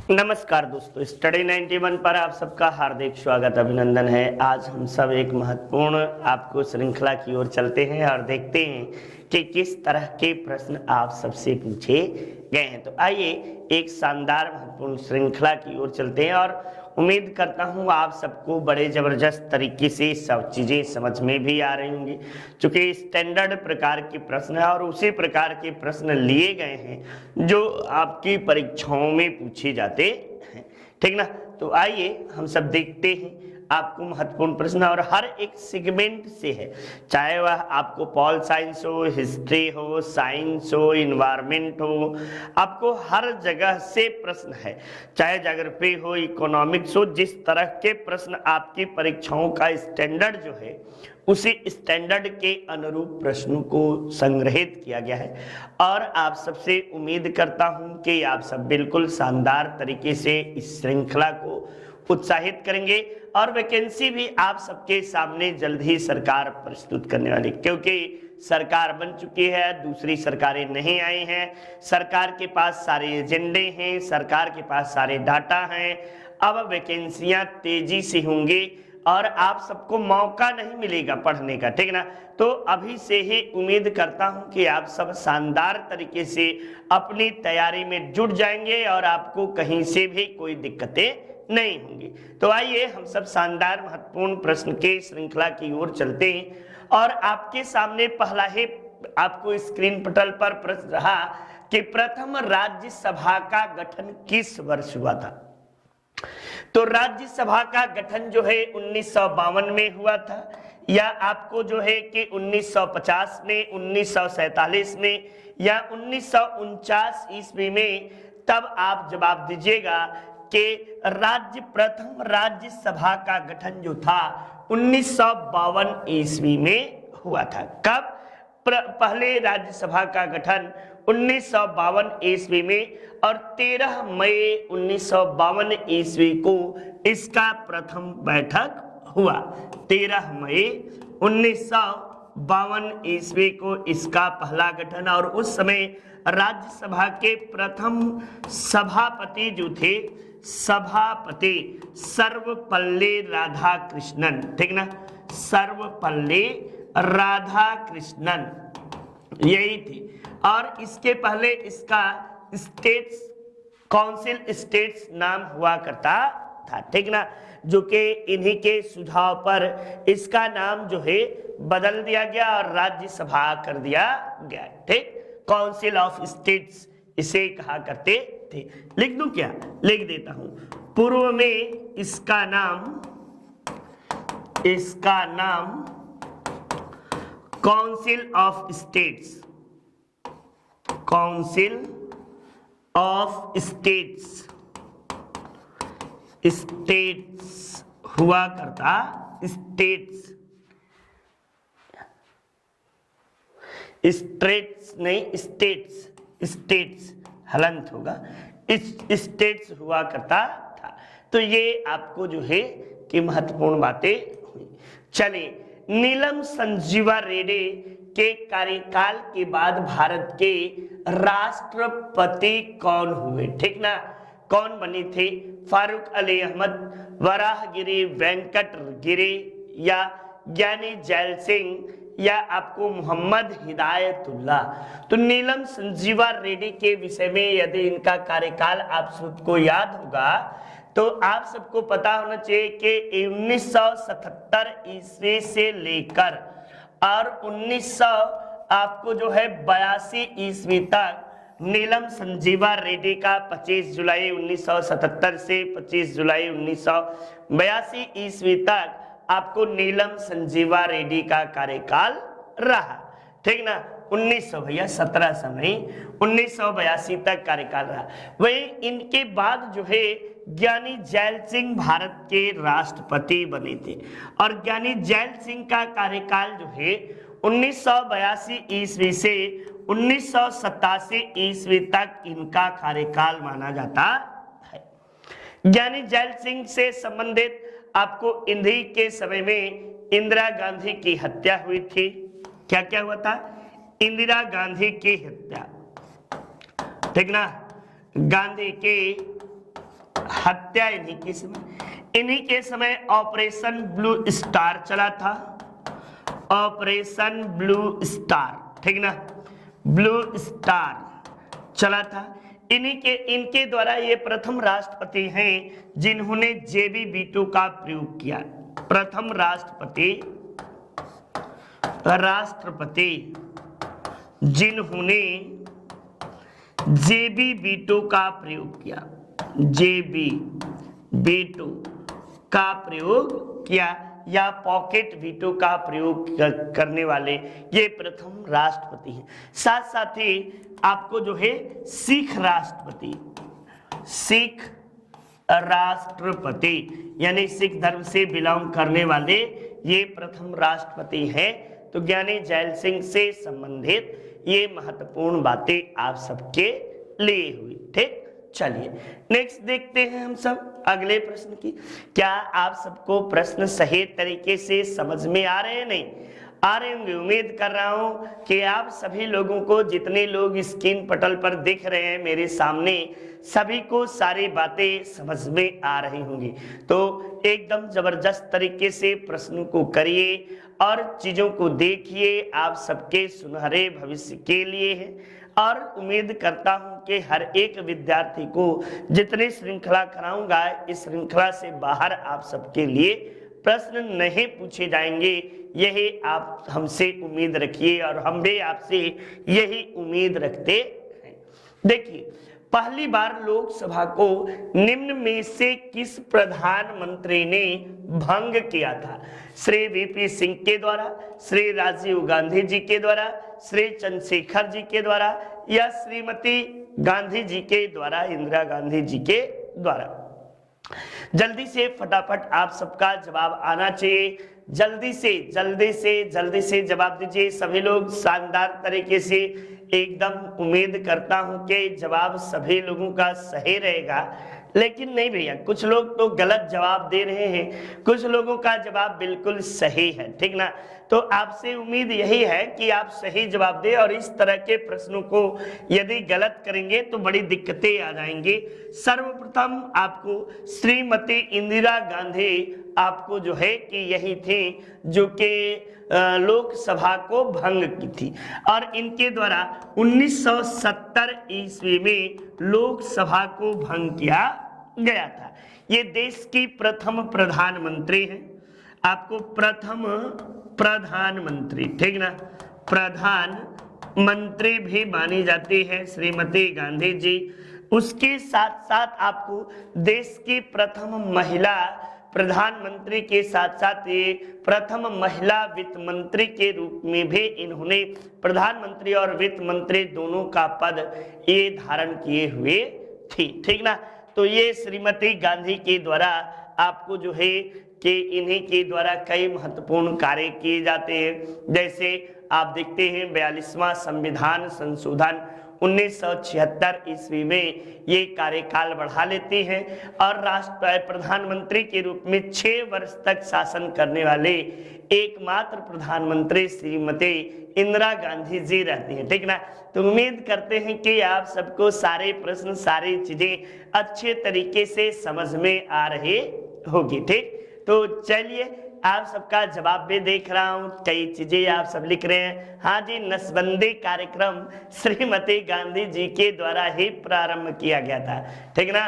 नमस्कार दोस्तों, स्टडी 91 पर आप सबका हार्दिक स्वागत अभिनंदन है। आज हम सब एक महत्वपूर्ण आपको श्रृंखला की ओर चलते हैं और देखते हैं कि किस तरह के प्रश्न आप सबसे पूछे गए हैं। तो आइए एक शानदार महत्वपूर्ण श्रृंखला की ओर चलते हैं और उम्मीद करता हूं आप सबको बड़े जबरदस्त तरीके से सब चीजें समझ में भी आ रही होंगी, क्योंकि स्टैंडर्ड प्रकार के प्रश्न है और उसी प्रकार के प्रश्न लिए गए हैं जो आपकी परीक्षाओं में पूछे जाते हैं। ठीक ना। तो आइए हम सब देखते हैं आपको महत्वपूर्ण प्रश्न, और हर एक सेगमेंट से है, चाहे वह आपको पॉल साइंस हो, हिस्ट्री हो, साइंस हो, इन्वायरमेंट हो, आपको हर जगह से प्रश्न है, चाहे ज्योग्राफी हो, इकोनॉमिक्स हो। जिस तरह के प्रश्न आपकी परीक्षाओं का स्टैंडर्ड जो है उसी स्टैंडर्ड के अनुरूप प्रश्नों को संग्रहित किया गया है और आप सबसे उम्मीद करता हूं कि आप सब बिल्कुल शानदार तरीके से इस श्रृंखला को उत्साहित करेंगे और वैकेंसी भी आप सबके सामने जल्द ही सरकार प्रस्तुत करने वाली, क्योंकि सरकार बन चुकी है, दूसरी सरकारें नहीं आई हैं, सरकार के पास सारे एजेंडे हैं, सरकार के पास सारे डाटा हैं। अब वैकेंसियां तेजी से होंगी और आप सबको मौका नहीं मिलेगा पढ़ने का, ठीक ना। तो अभी से ही उम्मीद करता हूं कि आप सब शानदार तरीके से अपनी तैयारी में जुट जाएंगे और आपको कहीं से भी कोई दिक्कतें नहीं होंगी। तो आइए हम सब शानदार महत्वपूर्ण प्रश्न के श्रृंखला की ओर चलते हैं और आपके सामने पहला ही आपको स्क्रीन पटल पर प्रश्न रहा कि प्रथम राज्यसभा का गठन किस वर्ष हुआ था। तो राज्यसभा का गठन जो है 1952 में हुआ था, या आपको जो है कि 1950 में, 1947 में या 1949 ईस्वी में। तब आप जवाब दीजिएगा कि प्रथम राज्यसभा का गठन जो था 1952 ईस्वी में हुआ था। कब पहले राज्यसभा का गठन 1952 ईस्वी में, और 13 मई 1952 ईस्वी को इसका प्रथम बैठक हुआ। 13 मई 1952 ईस्वी को इसका पहला गठन, और उस समय राज्यसभा के प्रथम सभापति जो थे, सभापति सर्वपल्ली राधाकृष्णन, ठीक ना, सर्वपल्ली राधाकृष्णन यही थी। और इसके पहले इसका स्टेट्स काउंसिल स्टेट्स नाम हुआ करता था, ठीक ना, जो कि इन्हीं के सुझाव पर इसका नाम जो है बदल दिया गया और राज्यसभा कर दिया गया, ठीक। काउंसिल ऑफ स्टेट्स इसे कहा करते थे। लिख दूं क्या? लिख देता हूं। पूर्व में इसका नाम council of states, council of states, states हुआ करता, स्टेट्स, स्टेट्स नहीं, स्टेट्स, स्टेट्स हलंत होगा, स्टेट्स हुआ करता था। तो ये आपको जो है कि महत्वपूर्ण बातें हुई। चलिए, नीलम संजीवा रेड्डी के कार्यकाल के बाद भारत के राष्ट्रपति कौन हुए, ठीक ना। कौन बनी थे? फारूक अली अहमद, वराहगिरी वेंकटगिरी, या ज्ञानी जैल सिंह, या आपको मोहम्मद हिदायतुल्लाह। तो नीलम संजीवा रेड्डी के विषय में यदि इनका कार्यकाल आप सबको याद होगा तो आप सबको पता होना चाहिए कि 1977 ईस्वी से लेकर और 1900 आपको जो है 82 ईस्वी तक नीलम संजीवा रेड्डी का 25 जुलाई 1977 से 25 जुलाई 1982 ईस्वी तक आपको नीलम संजीवा रेड्डी का कार्यकाल रहा, ठीक ना। 1900 भैया 1700 नहीं, 1982 तक कार्यकाल रहा। वही इनके बाद जो है ज्ञानी जैल सिंह भारत के राष्ट्रपति बने थे, और ज्ञानी जैल सिंह का कार्यकाल जो है 1982 ईस्वी से 1987 ईस्वी तक इनका कार्यकाल माना जाता है। ज्ञानी जैल सिंह से संबंधित आपको इन्हीं के समय में इंदिरा गांधी की हत्या हुई थी। क्या क्या हुआ था? इंदिरा गांधी की हत्या, ठीक ना। गांधी की हत्या इन्हीं के समय, इन्हीं के समय ऑपरेशन ब्लू स्टार चला था, ऑपरेशन ब्लू स्टार, ठीक ना, ब्लू स्टार चला था। इनके द्वारा ये प्रथम राष्ट्रपति हैं जिन्होंने जेबी वीटो का प्रयोग किया। प्रथम राष्ट्रपति जिन्होंने जेबी वीटो का प्रयोग किया, जेबी वीटो का प्रयोग किया या पॉकेट वीटो का प्रयोग करने वाले ये प्रथम राष्ट्रपति हैं। साथ साथ ही आपको जो है सिख राष्ट्रपति यानी सिख धर्म से बिलोंग करने वाले ये प्रथम राष्ट्रपति हैं। तो ज्ञानी जैल सिंह से संबंधित ये महत्वपूर्ण बातें आप सबके लिए हुई। ठीक, चलिए नेक्स्ट देखते हैं हम सब अगले प्रश्न की। क्या आप सबको प्रश्न सही तरीके से समझ में आ रहे हैं? नहीं आ रहे होंगे, उम्मीद कर रहा हूं कि आप सभी लोगों को, जितने लोग स्क्रीन पटल पर दिख रहे हैं मेरे सामने, सभी को सारी बातें समझ में आ रही होंगी। तो एकदम जबरदस्त तरीके से प्रश्न को करिए और चीजों को देखिए, आप सबके सुनहरे भविष्य के लिए है। और उम्मीद करता हूं कि हर एक विद्यार्थी को जितनी श्रृंखला कराऊंगा, इस श्रृंखला से बाहर आप सबके लिए प्रश्न नहीं पूछे जाएंगे, यही आप हमसे उम्मीद रखिए और हम भी आपसे यही उम्मीद रखते हैं। देखिए, पहली बार लोकसभा को निम्न में से किस प्रधानमंत्री ने भंग किया था? श्री वीपी सिंह के द्वारा, श्री राजीव गांधी जी के द्वारा, श्री चंद्रशेखर जी के द्वारा या श्रीमती गांधी जी के द्वारा, इंदिरा गांधी जी के द्वारा? जल्दी से फटाफट आप सबका जवाब आना चाहिए। जल्दी से जवाब दीजिए सभी लोग, शानदार तरीके से। एकदम उम्मीद करता हूं कि जवाब सभी लोगों का सही रहेगा, लेकिन नहीं भैया, कुछ लोग तो गलत जवाब दे रहे हैं, कुछ लोगों का जवाब बिल्कुल सही है, ठीक ना। तो आपसे उम्मीद यही है कि आप सही जवाब दें और इस तरह के प्रश्नों को यदि गलत करेंगे तो बड़ी दिक्कतें आ जाएंगी। सर्वप्रथम आपको श्रीमती इंदिरा गांधी आपको जो है कि यही थी जो कि लोकसभा को भंग की थी और इनके द्वारा 1970 ईस्वी में लोकसभा को भंग किया गया था। ये देश की प्रथम प्रधानमंत्री हैं, आपको प्रथम प्रधानमंत्री, ठीक ना, प्रधानमंत्री भी मानी जाती है श्रीमती गांधी जी। उसके साथ साथ आपको देश की प्रथम महिला प्रधानमंत्री के साथ साथ ये प्रथम महिला वित्त मंत्री के रूप में भी इन्होंने प्रधानमंत्री और वित्त मंत्री दोनों का पद ये धारण किए हुए थी, ठीक ना। तो ये श्रीमती गांधी के द्वारा आपको जो है कि इन्हीं के द्वारा कई महत्वपूर्ण कार्य किए जाते हैं। जैसे आप देखते हैं 42वां संविधान संशोधन 1976 ईस्वी में ये कार्यकाल बढ़ा लेते हैं और प्रधानमंत्री के रूप में 6 वर्ष तक शासन करने वाले एकमात्र प्रधानमंत्री श्रीमती इंदिरा गांधी जी रहती हैं, ठीक ना। तो उम्मीद करते हैं कि आप सबको सारे प्रश्न, सारी चीजें अच्छे तरीके से समझ में आ रही होगी, ठीक। तो चलिए, आप सबका जवाब भी देख रहा हूं, कई चीजें आप सब लिख रहे हैं। हाँ जी, नसबंदी कार्यक्रम श्रीमती गांधी जी के द्वारा ही प्रारंभ किया गया था, ठीक ना।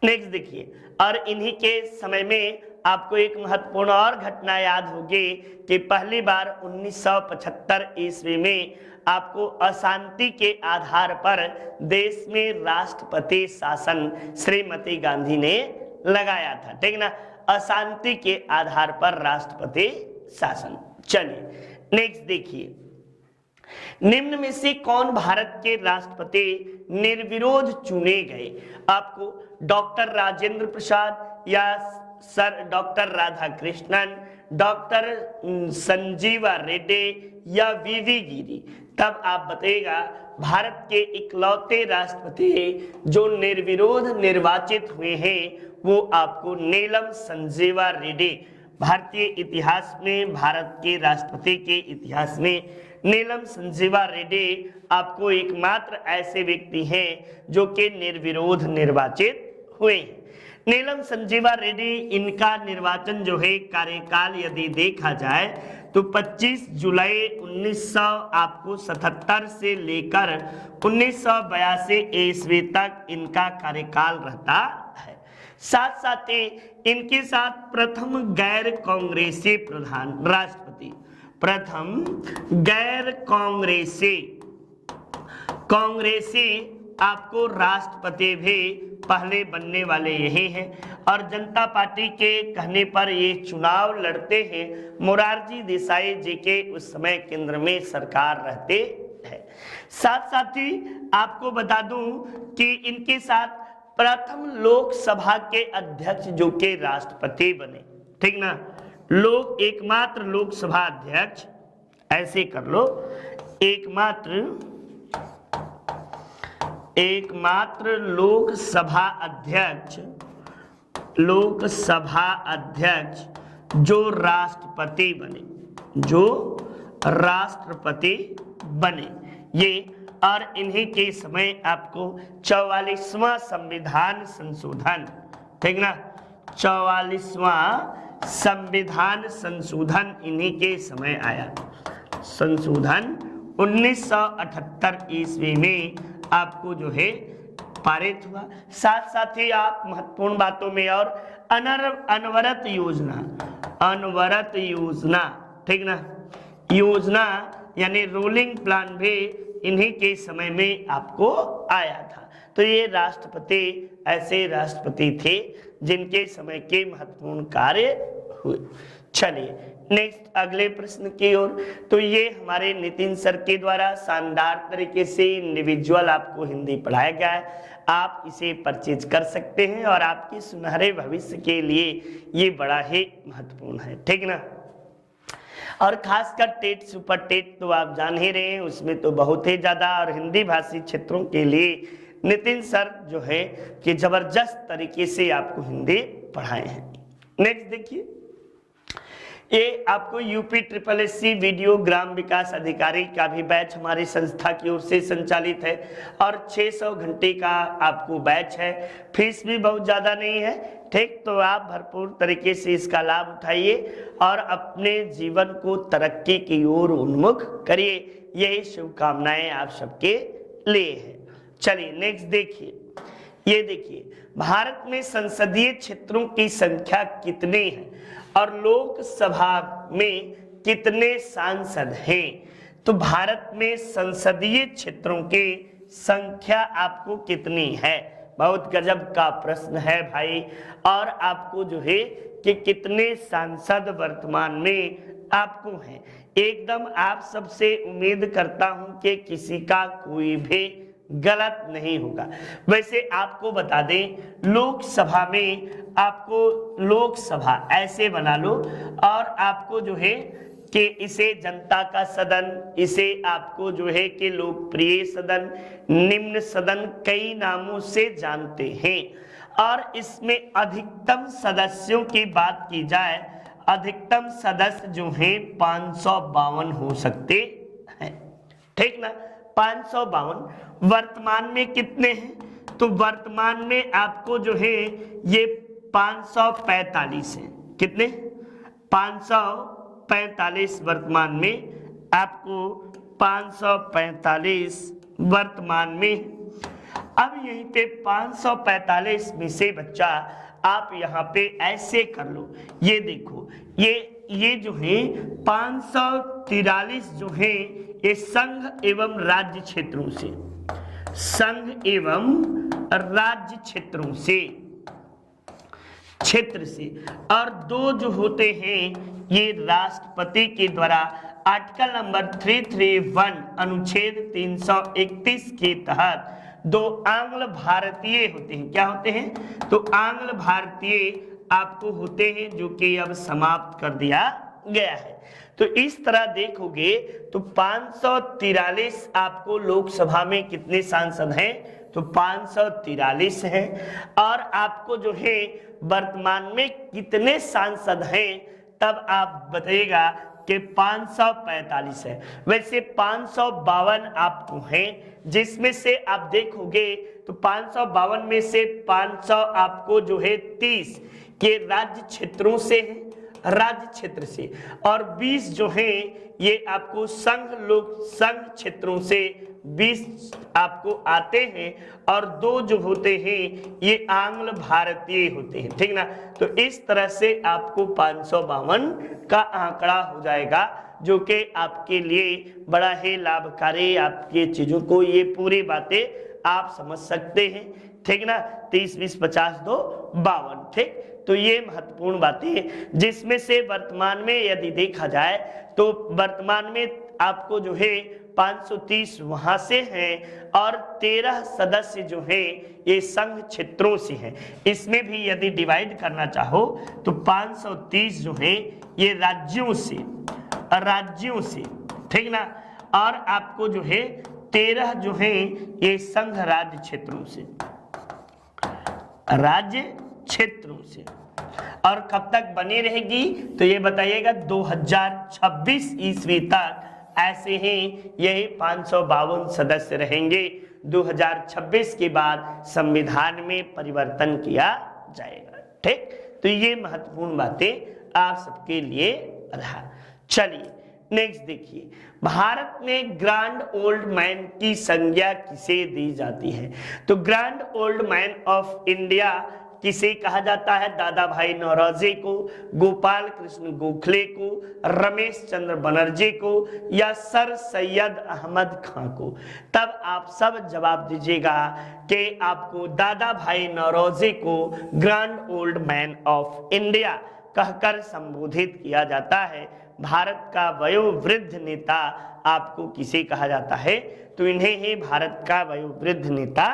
नेक्स्ट देखिए, और इन्हीं के समय में आपको एक महत्वपूर्ण और घटना याद होगी कि पहली बार 1975 ईस्वी में आपको अशांति के आधार पर देश में राष्ट्रपति शासन श्रीमती गांधी ने लगाया था, ठीक ना। अशांति के आधार पर राष्ट्रपति शासन। चलिए नेक्स्ट देखिए, निम्न में से कौन भारत के राष्ट्रपति निर्विरोध चुने गए? आपको डॉक्टर राजेंद्र प्रसाद या sir doctor Radhakrishnan, doctor Sanjiva Reddy या वीवी गिरी? तब आप बताइएगा भारत के इकलौते राष्ट्रपति जो निर्विरोध निर्वाचित हुए हैं वो आपको नीलम संजीवा रेड्डी। भारतीय इतिहास में, भारत के राष्ट्रपति के इतिहास में नीलम संजीवा रेड्डी आपको एकमात्र ऐसे व्यक्ति हैं जो कि निर्विरोध निर्वाचित हुए हैं। नीलम संजीवा रेड्डी, इनका निर्वाचन जो है कार्यकाल यदि देखा जाए तो 25 जुलाई 1977 से लेकर 1982 ईस्वी तक इनका कार्यकाल रहता है। साथ साथ ही इनके साथ प्रथम गैर कांग्रेसी प्रधान राष्ट्रपति, प्रथम गैर कांग्रेसी आपको राष्ट्रपति भी पहले बनने वाले यही हैं। और जनता पार्टी के कहने पर ये चुनाव लड़ते हैं मोरारजी देसाई जी के उस समय केंद्र में सरकार रहते हैं। साथ साथ ही आपको बता दूं कि इनके साथ प्रथम लोकसभा के अध्यक्ष जो कि राष्ट्रपति बने, ठीक ना, एकमात्र लोकसभा अध्यक्ष, ऐसे कर लो, एकमात्र लोकसभा अध्यक्ष जो राष्ट्रपति बने ये। और इन्हीं के समय आपको 44वां संविधान संशोधन, ठीक ना, 44वां संविधान संशोधन इन्हीं के समय आया। संशोधन 1978 ईस्वी में आपको जो है पारित हुआ। साथ साथ ही आप महत्वपूर्ण बातों में और अनवरत योजना, ठीक ना, योजना यानी रोलिंग प्लान भी इन्हीं के समय में आपको आया था। तो ये राष्ट्रपति ऐसे राष्ट्रपति थे जिनके समय के महत्वपूर्ण कार्य हुए। चलिए नेक्स्ट अगले प्रश्न की ओर। तो ये हमारे नितिन सर के द्वारा शानदार तरीके से इंडिविजुअल आपको हिंदी पढ़ाया गया है। आप इसे परचेज कर सकते हैं और आपके सुनहरे भविष्य के लिए ये बड़ा ही महत्वपूर्ण है, ठीक ना। और खासकर टेट सुपर टेट तो आप जान ही रहे हैं, उसमें तो बहुत ही ज्यादा, और हिंदी भाषी क्षेत्रों के लिए नितिन सर जो है कि जबरदस्त तरीके से आपको हिंदी पढ़ाए हैं। नेक्स्ट देखिए, ये आपको यूपी SSSC वीडियो ग्राम विकास अधिकारी का भी बैच हमारी संस्था की ओर से संचालित है और 600 घंटे का आपको बैच है। फीस भी बहुत ज़्यादा नहीं है, ठीक। तो आप भरपूर तरीके से इसका लाभ उठाइए और अपने जीवन को तरक्की की ओर उन्मुख करिए। यही शुभकामनाएं आप सबके लिए है। चलिए नेक्स्ट देखिए, ये देखिए, भारत में संसदीय क्षेत्रों की संख्या कितनी है और लोकसभा में कितने सांसद हैं। तो भारत में संसदीय क्षेत्रों की संख्या आपको कितनी है, बहुत गजब का प्रश्न है भाई। और आपको जो है कि कितने सांसद वर्तमान में आपको हैं, एकदम आप सबसे उम्मीद करता हूं कि किसी का कोई भी गलत नहीं होगा। वैसे आपको बता दें, लोकसभा में आपको लोकसभा ऐसे बना लो और आपको जो है कि इसे जनता का सदन, इसे आपको जो है कि लोकप्रिय सदन, निम्न सदन, कई नामों से जानते हैं। और इसमें अधिकतम सदस्यों की बात की जाए, अधिकतम सदस्य जो हैं 552 हो सकते हैं, ठीक ना, 552। वर्तमान में कितने हैं, तो वर्तमान में आपको जो है ये 545 है। कितने, 545 वर्तमान में, आपको 545 वर्तमान में। अब यहीं पे 545 में से बच्चा आप यहाँ पे ऐसे कर लो, ये देखो, ये जो है 543 जो है ये संघ एवं राज्य क्षेत्रों से, संघ एवं राज्य क्षेत्रों से, क्षेत्र से, और 2 जो होते हैं ये राष्ट्रपति के द्वारा आर्टिकल नंबर 331 अनुच्छेद 331 के तहत 2 आंग्ल भारतीय होते हैं। क्या होते हैं, तो आंग्ल भारतीय आपको होते हैं, जो कि अब समाप्त कर दिया गया है। तो इस तरह देखोगे तो 543 आपको लोकसभा में कितने सांसद हैं, तो 543 हैं। और आपको जो है वर्तमान में कितने सांसद हैं, तब आप बताइएगा कि 545 है। वैसे 552 आपको हैं, जिसमें से आप देखोगे तो 552 में से 500 आपको जो है 30 के राज्य क्षेत्रों से है, राज्य क्षेत्र से, और 20 जो है ये आपको संघ क्षेत्रों से 20 आपको आते हैं, और 2 जो होते हैं ये आंग्ल भारतीय होते हैं, ठीक ना। तो इस तरह से आपको 552 का आंकड़ा हो जाएगा, जो कि आपके लिए बड़ा ही लाभकारी, आपके चीजों को ये पूरी बातें आप समझ सकते हैं, ठीक ना। 30 20 50 2 52, ठीक। तो ये महत्वपूर्ण बातें, जिसमें से वर्तमान में यदि देखा जाए तो वर्तमान में आपको जो है 530 वहां से हैं, और 13 सदस्य जो हैं ये संघ क्षेत्रों से हैं। इसमें भी यदि डिवाइड करना चाहो तो 530 जो है ये राज्यों से, ठीक ना, और आपको जो है 13 जो है ये संघ राज्य क्षेत्रों से, राज्य क्षेत्रों से। और कब तक बनी रहेगी तो ये बताइएगा 2026 ईस्वी तक ऐसे ही यही 552 सदस्य रहेंगे। 2026 के बाद संविधान में परिवर्तन किया जाएगा, ठीक। तो ये महत्वपूर्ण बातें आप सबके लिए रहा। चलिए नेक्स्ट देखिए, भारत में ग्रैंड ओल्ड मैन की संज्ञा किसे दी जाती है? तो grand old man of India किसे कहा जाता है? दादा भाई नौरोजी को, गोपाल कृष्ण गोखले को, रमेश चंद्र बनर्जी को, या सर सैयद अहमद खां को? तब आप सब जवाब दीजिएगा कि आपको दादा भाई नौरोजी को grand old man of India कहकर संबोधित किया जाता है। भारत का वयोवृद्ध नेता आपको किसे कहा जाता है? तो इन्हें ही भारत का वयोवृद्ध नेता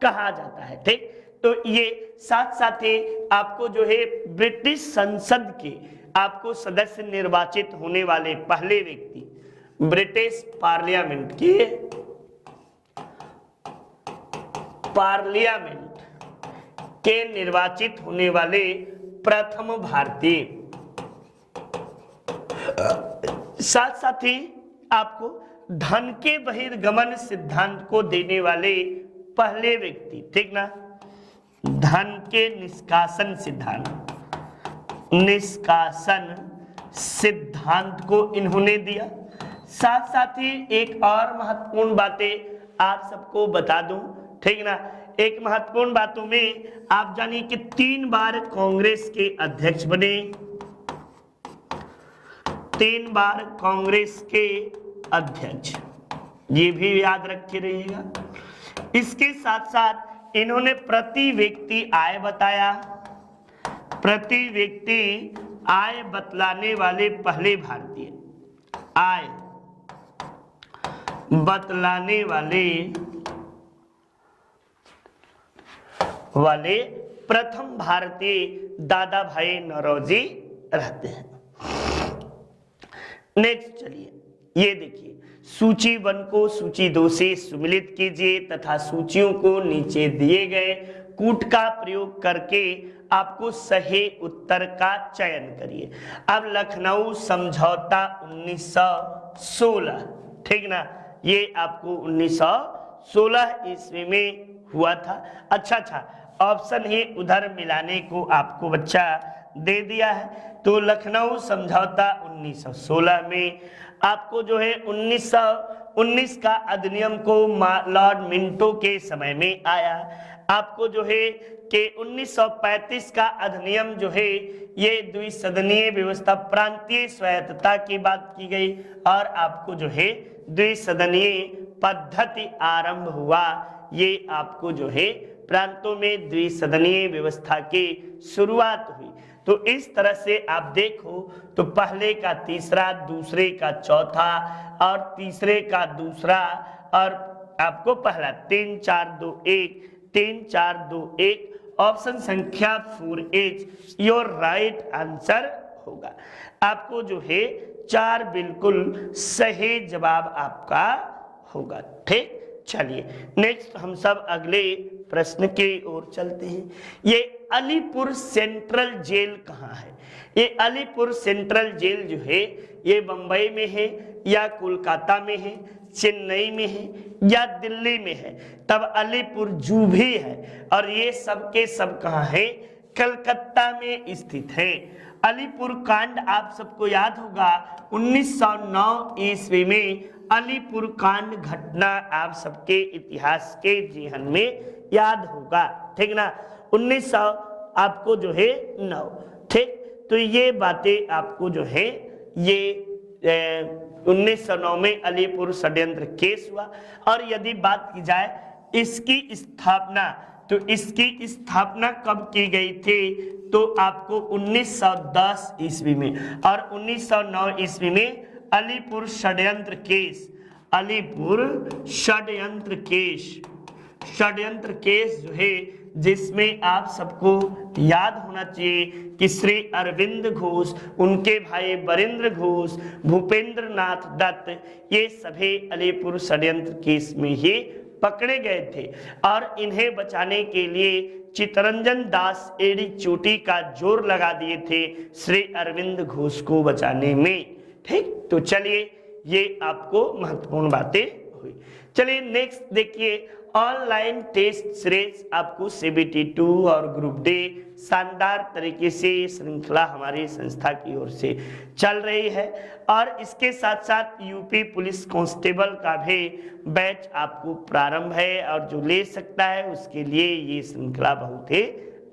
कहा जाता है, ठीक। तो ये साथ साथ ही आपको जो है ब्रिटिश संसद के आपको सदस्य निर्वाचित होने वाले पहले व्यक्ति, ब्रिटिश पार्लियामेंट के निर्वाचित होने वाले प्रथम भारतीय, साथ साथ ही आपको धन के बहिर्गमन सिद्धांत को देने वाले पहले व्यक्ति, ठीक ना, धन के निष्कासन सिद्धांत को इन्होंने दिया। साथ साथ ही एक और महत्वपूर्ण बातें आप सबको बता दूं, ठीक ना। एक महत्वपूर्ण बातों में आप जानिए कि 3 बार कांग्रेस के अध्यक्ष बने, 3 बार कांग्रेस के अध्यक्ष, ये भी याद रखे रहिएगा। इसके साथ साथ इन्होंने प्रति व्यक्ति आय बताया, प्रति व्यक्ति आय बतलाने वाले पहले भारतीय, आय बतलाने वाले प्रथम भारतीय दादा भाई नौरोजी रहते हैं। नेक्स्ट चलिए ये देखिए, सूची 1 को सूची 2 से सुमिलित कीजिए तथा सूचियों को नीचे दिए गए कूट का प्रयोग करके आपको सही उत्तर का चयन करिए। अब लखनऊ समझौता 1916, ठीक ना, ये आपको 1916 ईस्वी में हुआ था। अच्छा, ऑप्शन ही उधर मिलाने को आपको बच्चा दे दिया है। तो लखनऊ समझौता 1916 में आपको जो है 1919 का अधिनियम को लॉर्ड मिंटो के समय में आया। आपको जो है कि 1935 का अधिनियम जो है ये द्विसदनीय व्यवस्था, प्रांतीय स्वायत्तता की बात की गई, और आपको जो है द्विसदनीय पद्धति आरंभ हुआ। ये आपको जो है प्रांतों में द्विसदनीय व्यवस्था की शुरुआत हुई। तो इस तरह से आप देखो तो पहले का तीसरा, दूसरे का चौथा, और तीसरे का दूसरा, और आपको पहला 3 4 2 1, 3 4 2 1, ऑप्शन संख्या 4H योर राइट आंसर होगा। आपको जो है 4 बिल्कुल सही जवाब आपका होगा, ठीक। चलिए नेक्स्ट हम सब अगले प्रश्न की ओर चलते हैं। ये अलीपुर सेंट्रल जेल कहाँ है? ये अलीपुर सेंट्रल जेल जो है ये बंबई में है या कोलकाता में है, चेन्नई में है या दिल्ली में है? तब अलीपुर जू भी है और ये सब के सब कहाँ है? कलकत्ता में स्थित है। अलीपुर कांड आप सबको याद होगा 1909 ईस्वी में अलीपुर कांड घटना आप सबके इतिहास के जीवन में याद होगा, ठीक ना? 1900 आपको जो है 9, ठीक। तो ये बातें आपको जो है ये 1909 में अलीपुर षड्यंत्र केस हुआ। और यदि बात की जाए इसकी स्थापना, तो इसकी स्थापना कब की गई थी? तो आपको 1910 ईस्वी में। और 1909 ईस्वी में अलीपुर षड्यंत्र केस, अलीपुर षड्यंत्र केस जो है जिसमें आप सबको याद होना चाहिए कि श्री अरविंद घोष, उनके भाई वरिंद्र घोष, भूपेंद्र नाथ दत्त, ये सभी अलीपुर षड्यंत्र केस में ही पकड़े गए थे और इन्हें बचाने के लिए चित्तरंजन दास एड़ी चोटी का जोर लगा दिए थे श्री अरविंद घोष को बचाने में, ठीक। तो चलिए ये आपको महत्वपूर्ण बातें हुई। चलिए नेक्स्ट देखिए, ऑनलाइन टेस्ट सीरीज आपको CBT 2 और ग्रुप डी शानदार तरीके से श्रृंखला हमारी संस्था की ओर से चल रही है और इसके साथ साथ यूपी पुलिस कांस्टेबल का भी बैच आपको प्रारंभ है और जो ले सकता है उसके लिए ये श्रृंखला बहुत ही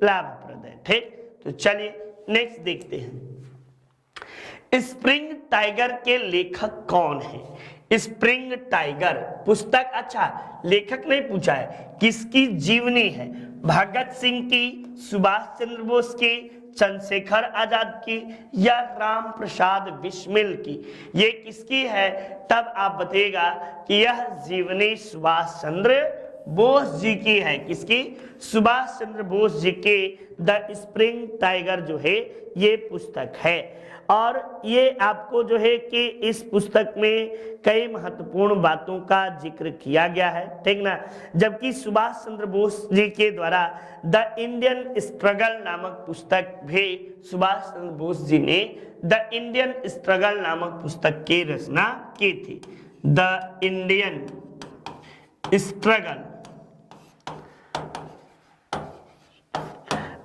लाभप्रद है, ठीक। तो चलिए नेक्स्ट देखते हैं, स्प्रिंग टाइगर के लेखक कौन है? स्प्रिंग टाइगर पुस्तक, अच्छा लेखक नहीं पूछा है, किसकी जीवनी है? भगत सिंह की, सुभाष चंद्र बोस की, चंद्रशेखर आजाद की या राम प्रसाद बिस्मिल की? ये किसकी है? तब आप बताइएगा कि यह जीवनी सुभाष चंद्र बोस जी की है। किसकी? सुभाष चंद्र बोस जी के द स्प्रिंग टाइगर जो है ये पुस्तक है। और ये आपको जो है कि इस पुस्तक में कई महत्वपूर्ण बातों का जिक्र किया गया है, ठीक ना। जबकि सुभाष चंद्र बोस जी के द्वारा द इंडियन स्ट्रगल नामक पुस्तक भी सुभाष चंद्र बोस जी ने द इंडियन स्ट्रगल नामक पुस्तक की रचना की थी। द इंडियन स्ट्रगल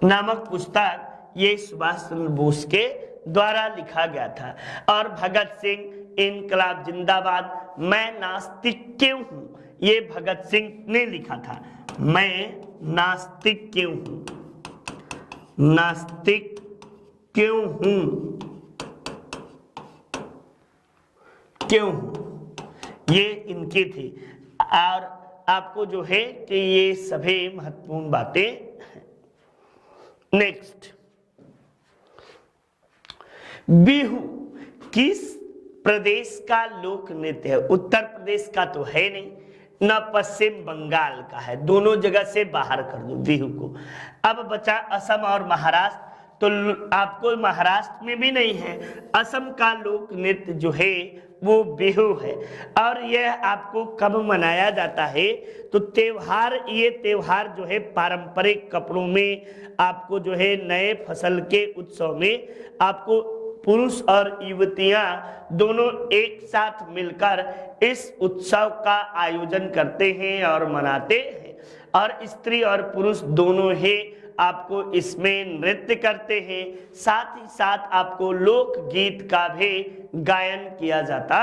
नामक पुस्तक ये सुभाष चंद्र बोस के द्वारा लिखा गया था। और भगत सिंह इनकलाब जिंदाबाद, मैं नास्तिक क्यों हूं, ये भगत सिंह ने लिखा था। मैं नास्तिक क्यों हूं, नास्तिक क्यों हूं, क्यों हूं, ये इनकी थी। और आपको जो है कि ये सभी महत्वपूर्ण बातें हैं। नेक्स्ट, बिहू किस प्रदेश का लोक नृत्य है? उत्तर प्रदेश का तो है नहीं, न पश्चिम बंगाल का है, दोनों जगह से बाहर कर दो बिहू को। अब बचा असम और महाराष्ट्र, तो आपको महाराष्ट्र में भी नहीं है। असम का लोक नृत्य जो है वो बिहू है। और यह आपको कब मनाया जाता है? तो त्योहार, ये त्योहार जो है पारंपरिक कपड़ों में, आपको जो है नए फसल के उत्सव में आपको पुरुष और युवतियां दोनों एक साथ मिलकर इस उत्सव का आयोजन करते हैं और मनाते हैं। और स्त्री और पुरुष दोनों ही आपको इसमें नृत्य करते हैं। साथ ही साथ आपको लोकगीत का भी गायन किया जाता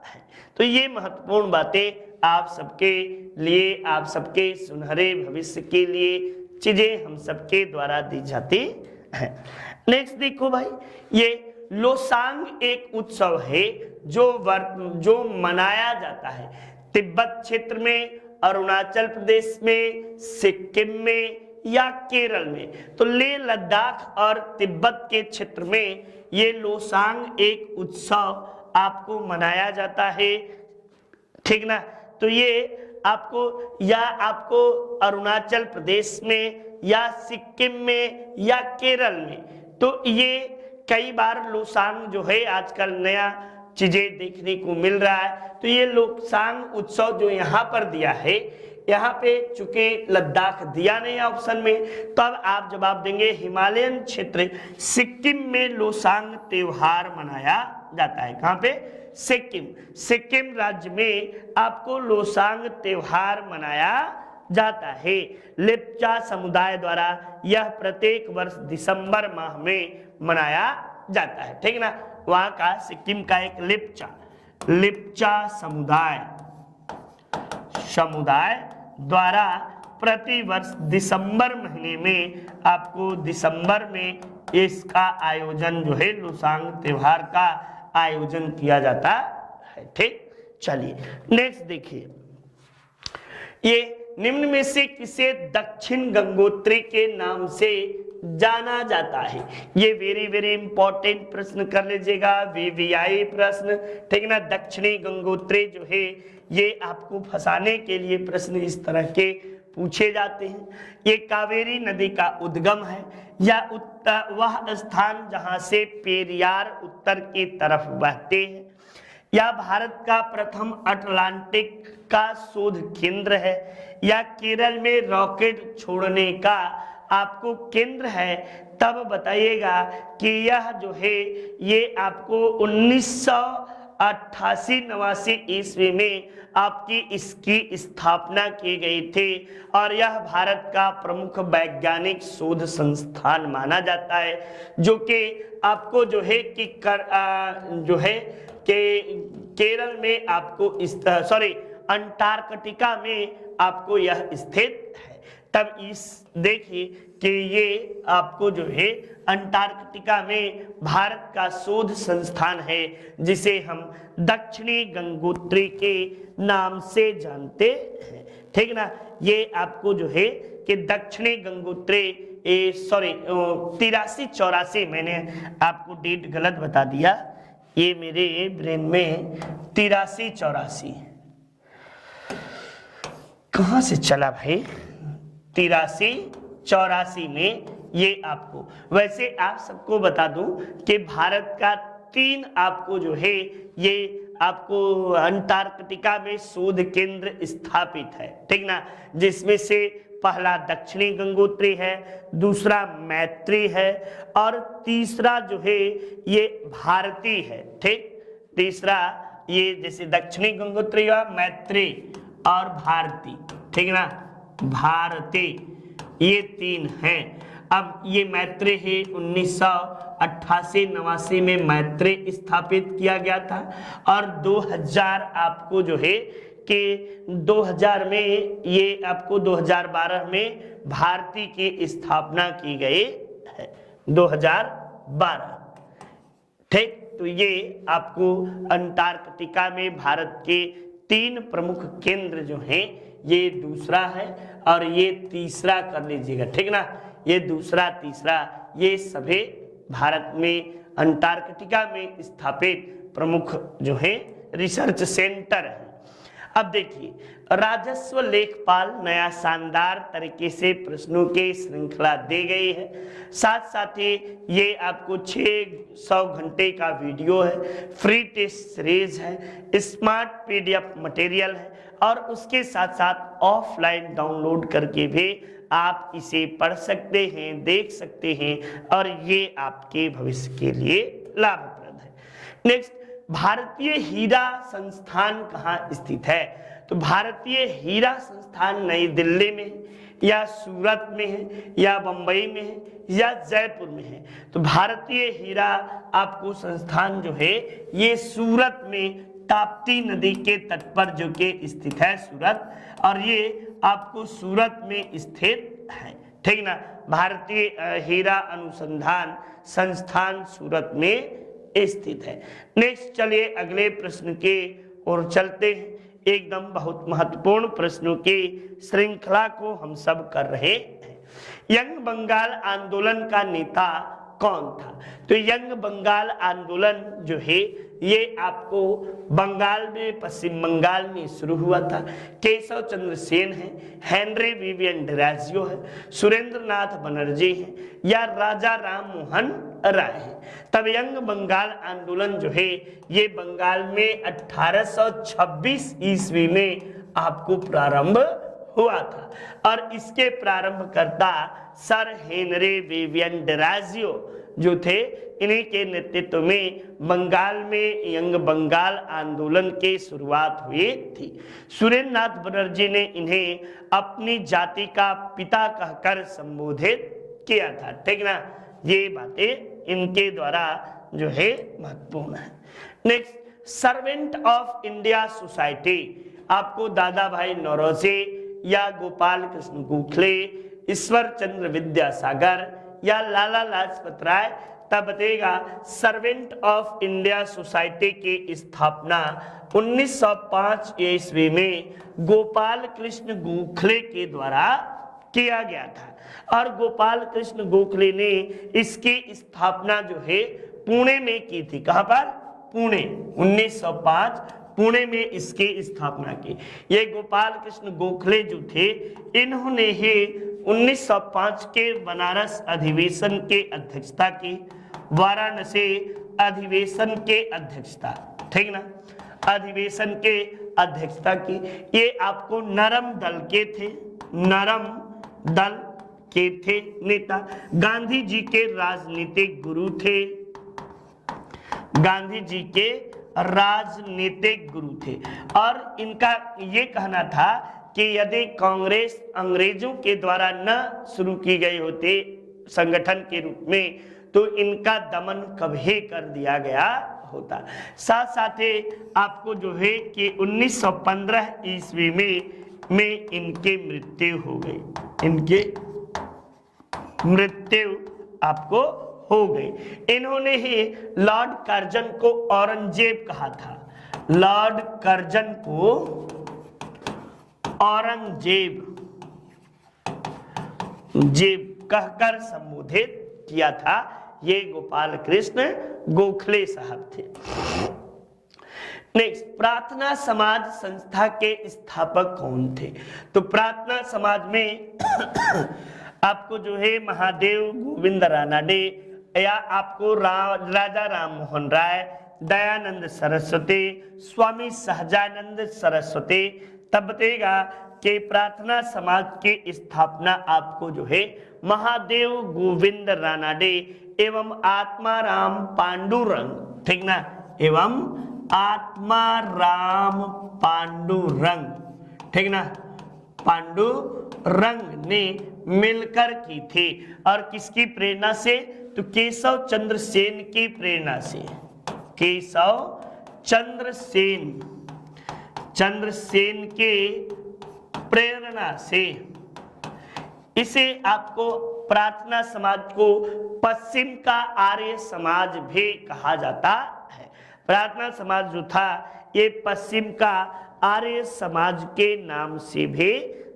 है। तो ये महत्वपूर्ण बातें आप सबके लिए, आप सबके सुनहरे भविष्य के लिए चीजें हम सबके द्वारा दी जाती हैं। नेक्स्ट देखो भाई, ये लोसांग एक उत्सव है जो मनाया जाता है तिब्बत क्षेत्र में, अरुणाचल प्रदेश में, सिक्किम में या केरल में। तो लेह लद्दाख और तिब्बत के क्षेत्र में ये लोसांग एक उत्सव आपको मनाया जाता है, ठीक ना। तो ये आपको अरुणाचल प्रदेश में या सिक्किम में या केरल में, तो ये कई बार लोसांग जो है आजकल नया चीजें देखने को मिल रहा है। तो ये लोसांग उत्सव जो यहाँ पर दिया है, यहाँ पे चूंकि लद्दाख दिया नहीं ऑप्शन में, तब आप जवाब देंगे हिमालयन क्षेत्र सिक्किम में लोसांग त्योहार मनाया जाता है। कहाँ पे? सिक्किम। सिक्किम राज्य में आपको लोसांग त्योहार मनाया जाता है। लेप्चा समुदाय द्वारा यह प्रत्येक वर्ष दिसंबर माह में मनाया जाता है। ठीक ना, वहां का सिक्किम का एक लेप्चा समुदाय द्वारा प्रति वर्ष दिसंबर महीने में, आपको दिसंबर में इसका आयोजन जो है लोसांग त्योहार का आयोजन किया जाता है। ठीक, चलिए नेक्स्ट देखिए, ये निम्न में से किसे दक्षिण गंगोत्री के नाम से जाना जाता है? ये वेरी वेरी इंपॉर्टेंट प्रश्न कर लीजिएगा, वीवीआई प्रश्न। ठीक ना, दक्षिणी गंगोत्री जो है ये आपको फंसाने के लिए प्रश्न इस तरह के पूछे जाते हैं। ये कावेरी नदी का उद्गम है, या वह स्थान जहां से पेरियार उत्तर की तरफ बहते हैं, या भारत का प्रथम अटलांटिक का शोध केंद्र है, या केरल में रॉकेट छोड़ने का आपको केंद्र है। तब बताइएगा कि यह जो है ये आपको 1988-89 ईस्वी में आपकी इसकी स्थापना की गई थी, और यह भारत का प्रमुख वैज्ञानिक शोध संस्थान माना जाता है, जो कि आपको जो है कि जो है कि केरल में आपको अंटार्कटिका में आपको यह स्थित है। तब इस देखिए कि ये आपको जो है अंटार्कटिका में भारत का शोध संस्थान है, जिसे हम दक्षिणी गंगोत्री के नाम से जानते हैं। ठीक ना, ये आपको जो है कि दक्षिणी गंगोत्री 83-84, मैंने आपको डेट गलत बता दिया, ये मेरे ब्रेन में 83-84 कहां से चला भाई, 83-84 में ये आपको, वैसे आप सबको बता दूं कि भारत का 3 आपको जो है ये आपको अंटार्कटिका में शोध केंद्र स्थापित है। ठीक ना, जिसमें से पहला दक्षिणी गंगोत्री है, दूसरा मैत्री है, और तीसरा जो है ये भारती है। ठीक, तीसरा ये जैसे दक्षिणी गंगोत्री का मैत्री और भारती, ठीक ना, भारती, ये 3 हैं। अब ये मैत्री है 1988-89 में मैत्री स्थापित किया गया था, और 2000 आपको जो है कि 2000 में ये आपको 2012 में भारती की स्थापना की गई है, 2012। ठीक, तो ये आपको अंटार्कटिका में भारत के 3 प्रमुख केंद्र जो हैं, ये दूसरा है और ये तीसरा कर लीजिएगा। ठीक ना, ये दूसरा तीसरा ये सभी भारत में अंटार्कटिका में स्थापित प्रमुख जो है रिसर्च सेंटर है। अब देखिए, राजस्व लेखपाल नया शानदार तरीके से प्रश्नों की श्रृंखला दी गई है। साथ साथ ही ये आपको 600 घंटे का वीडियो है, फ्री टेस्ट सीरीज है, स्मार्ट पीडीएफ मटेरियल है, और उसके साथ साथ ऑफलाइन डाउनलोड करके भी आप इसे पढ़ सकते हैं, देख सकते हैं, और ये आपके भविष्य के लिए लाभप्रद है। नेक्स्ट, भारतीय हीरा संस्थान कहाँ स्थित है? तो भारतीय हीरा संस्थान नई दिल्ली में, या सूरत में है, या बंबई में है, या जयपुर में है। तो भारतीय हीरा आपको संस्थान जो है ये सूरत में ताप्ती नदी के तट पर जो कि स्थित है सूरत, और ये आपको सूरत में स्थित है। ठीक ना, भारतीय हीरा अनुसंधान संस्थान सूरत में स्थित है। नेक्स्ट, चलिए अगले प्रश्न के ओर चलते हैं। एकदम बहुत महत्वपूर्ण प्रश्नों की श्रृंखला को हम सब कर रहे हैं। यंग बंगाल आंदोलन का नेता कौन था? तो यंग बंगाल आंदोलन जो है ये आपको बंगाल में, पश्चिम बंगाल में शुरू हुआ था। केशव चंद्र सेन है, हेनरी विवियन डिराजियो है, सुरेंद्र नाथ बनर्जी है या राजा राम मोहन राय है। तब यंग बंगाल आंदोलन जो है ये बंगाल में 1826 ईस्वी में आपको प्रारंभ हुआ था और इसके प्रारंभकर्ता सर हेनरी विवियन डिराजियो जो थे, इन्हीं के नेतृत्व में बंगाल में यंग बंगाल आंदोलन की शुरुआत हुई थी। सुरेंद्र नाथ बनर्जी ने इन्हें अपनी जाति का पिता कहकर संबोधित किया था, ठीक ना। ये बातें इनके द्वारा जो है महत्वपूर्ण है। Next, servant of India society, आपको दादा भाई नौरोजी या गोपाल कृष्ण गोखले, ईश्वर चंद्र विद्यासागर या लाला लाजपत राय, तब बताएगा सर्वेंट ऑफ इंडिया सोसाइटी की स्थापना 1905 ईस्वी में गोपाल कृष्ण गोखले के द्वारा किया गया था और गोपाल कृष्ण गोखले ने इसकी स्थापना जो है पुणे में की थी। कहां पर? पुणे। 1905 पुणे में इसकी स्थापना की। ये गोपाल कृष्ण गोखले जो थे, इन्होंने ही 1905 के बनारस अधिवेशन के अध्यक्षता की, वाराणसी अधिवेशन के अध्यक्षता, ठीक ना, अधिवेशन के अध्यक्षता की। ये आपको नरम दल के थे, नरम दल के थे नेता। गांधी जी के राजनीतिक गुरु थे, गांधी जी के राजनीतिक गुरु थे और इनका ये कहना था कि यदि कांग्रेस अंग्रेजों के द्वारा न शुरू की गई होती संगठन के रूप में तो इनका दमन कभी कर दिया गया होता। साथ साथ ही आपको जो है कि 1915 ईस्वी में इनके मृत्यु हो गई, इनके मृत्यु आपको हो गई। इन्होंने ही लॉर्ड कर्जन को औरंगजेब कहा था, लॉर्ड कर्जन को औरंगजेब कहकर संबोधित किया था। ये गोपाल कृष्ण गोखले साहब थे। नेक्स्ट, प्रार्थना समाज संस्था के स्थापक कौन थे? तो प्रार्थना समाज में आपको जो है महादेव गोविंद रानाडे या आपको राजा राम मोहन राय, दयानंद सरस्वती, स्वामी सहजानंद सरस्वती, तब बताएगा कि प्रार्थना समाज की स्थापना आपको जो है महादेव गोविंद रानाडे एवं आत्माराम पांडुरंग, ठीक ना, एवं आत्माराम पांडुरंग, ठीक ना, पांडुरंग ने मिलकर की थी। और किसकी प्रेरणा से? तो केशव चंद्र सेन की प्रेरणा से, केशव चंद्र सेन के प्रेरणा से। इसे आपको प्रार्थना समाज को पश्चिम का आर्य समाज भी कहा जाता है। प्रार्थना समाज जो था ये पश्चिम का आर्य समाज के नाम से भी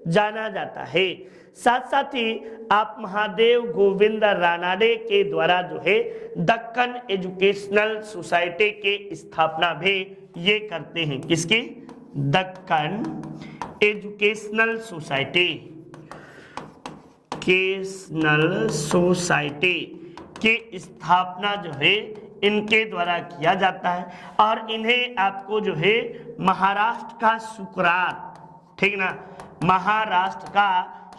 जाना जाता है। साथ साथ ही आप महादेव गोविंद रानाडे के द्वारा जो है दक्कन एजुकेशनल सोसाइटी की स्थापना भी ये करते हैं। किसकी? दक्कन एजुकेशनल सोसाइटी, केशनल सोसाइटी की स्थापना जो है इनके द्वारा किया जाता है और इन्हें आपको जो है महाराष्ट्र का सुकरात, ठीक ना, महाराष्ट्र का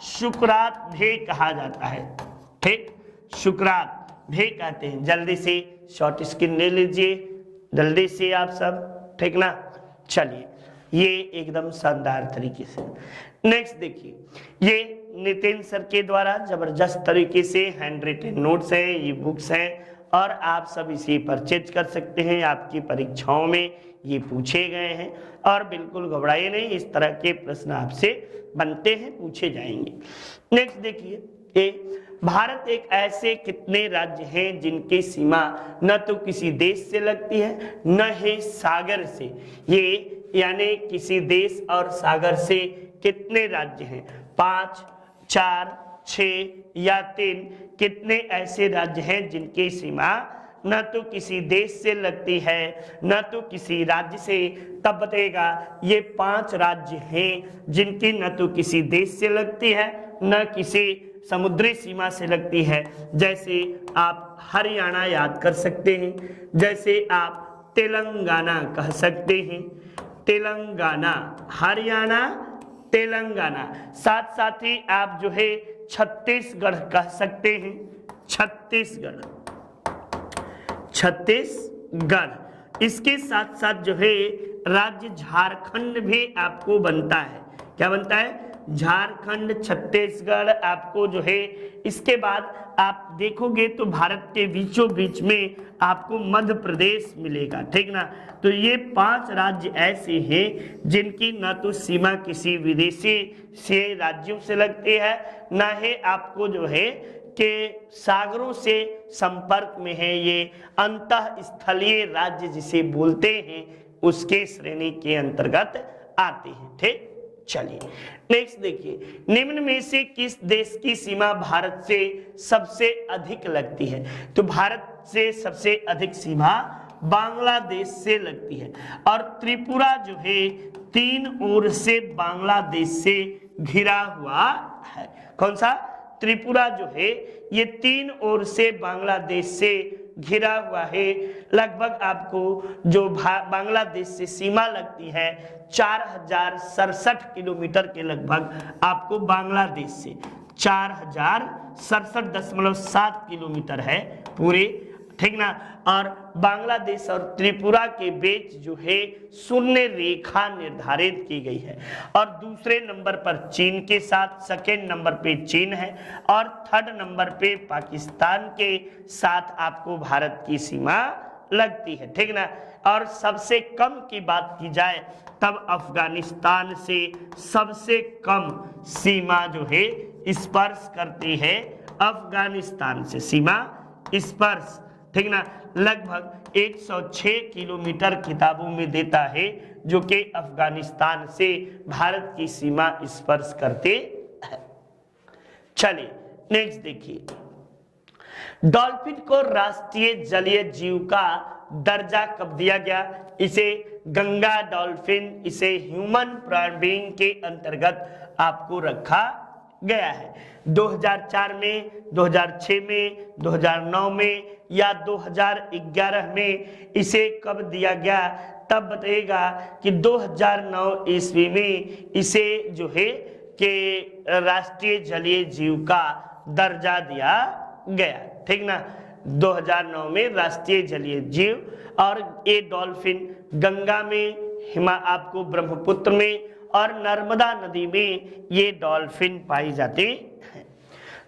शुक्रात भी कहा जाता है, ठीक, शुक्रात भी कहते हैं। जल्दी से शॉर्ट स्क्रीन ले लीजिए, जल्दी से आप सब, ठीक ना। चलिए, ये एकदम शानदार तरीके से। नेक्स्ट देखिए, ये नितिन सर के द्वारा जबरदस्त तरीके से हैंड रिटन नोट्स हैं, ये बुक्स हैं और आप सब इसे परचेज कर सकते हैं। आपकी परीक्षाओं में ये पूछे गए हैं और बिल्कुल घबराइए नहीं, इस तरह के प्रश्न आपसे बनते हैं, पूछे जाएंगे। नेक्स्ट देखिए, भारत एक ऐसे कितने राज्य हैं जिनकी सीमा न तो किसी देश से लगती है न ही सागर से। ये यानी किसी देश और सागर से कितने राज्य हैं? 5, 4, 6 या 3? कितने ऐसे राज्य हैं जिनकी सीमा न तो किसी देश से लगती है, न तो किसी राज्य से। तब बताइएगा ये 5 राज्य हैं जिनकी न तो किसी देश से लगती है, न किसी समुद्री सीमा से लगती है। जैसे आप हरियाणा याद कर सकते हैं, जैसे आप तेलंगाना कह सकते हैं, तेलंगाना, हरियाणा, तेलंगाना। साथ साथ ही आप जो है छत्तीसगढ़ कह सकते हैं, छत्तीसगढ़, छत्तीसगढ़। इसके साथ साथ जो है राज्य झारखंड भी आपको बनता है। क्या बनता है? झारखंड, छत्तीसगढ़ आपको जो है। इसके बाद आप देखोगे तो भारत के बीचों बीच में आपको मध्य प्रदेश मिलेगा, ठीक ना। तो ये 5 राज्य ऐसे हैं जिनकी न तो सीमा किसी विदेशी से राज्यों से लगती है, न ही आपको जो है के सागरों से संपर्क में है। ये अंतः स्थलीय राज्य जिसे बोलते हैं उसके श्रेणी के अंतर्गत आते हैं, ठीक। चलिए नेक्स्ट देखिए, निम्न में से किस देश की सीमा भारत से सबसे अधिक लगती है? तो भारत से सबसे अधिक सीमा बांग्लादेश से लगती है। और त्रिपुरा जो है 3 ओर से बांग्लादेश से घिरा हुआ है। कौन सा? त्रिपुरा जो है ये 3 ओर से बांग्लादेश से घिरा हुआ है। लगभग आपको जो बांग्लादेश से सीमा लगती है 4067 किलोमीटर के लगभग आपको बांग्लादेश से 4067.7 किलोमीटर है पूरे, ठीक ना। और बांग्लादेश और त्रिपुरा के बीच जो है शून्य रेखा निर्धारित की गई है। और दूसरे नंबर पर चीन के साथ, सेकेंड नंबर पे चीन है, और थर्ड नंबर पे पाकिस्तान के साथ आपको भारत की सीमा लगती है, ठीक ना। और सबसे कम की बात की जाए तब अफगानिस्तान से सबसे कम सीमा जो है स्पर्श करती है, अफगानिस्तान से सीमा स्पर्श, ठीक ना। लगभग 106 किलोमीटर किताबों में देता है जो कि अफगानिस्तान से भारत की सीमा स्पर्श करते हैं। चलिए नेक्स्ट देखिए, डॉल्फिन को राष्ट्रीय जलीय जीव का दर्जा कब दिया गया? इसे गंगा डॉल्फिन, इसे ह्यूमन बीइंग के अंतर्गत आपको रखा गया है। 2004 में, 2006 में, 2009 में या 2011 में इसे कब दिया गया? तब बताइएगा कि 2009 ईस्वी में इसे जो है कि राष्ट्रीय जलीय जीव का दर्जा दिया गया, ठीक ना। 2009 में राष्ट्रीय जलीय जीव। और ये डॉल्फिन गंगा में, आपको ब्रह्मपुत्र में और नर्मदा नदी में ये डॉल्फिन पाई जाती है।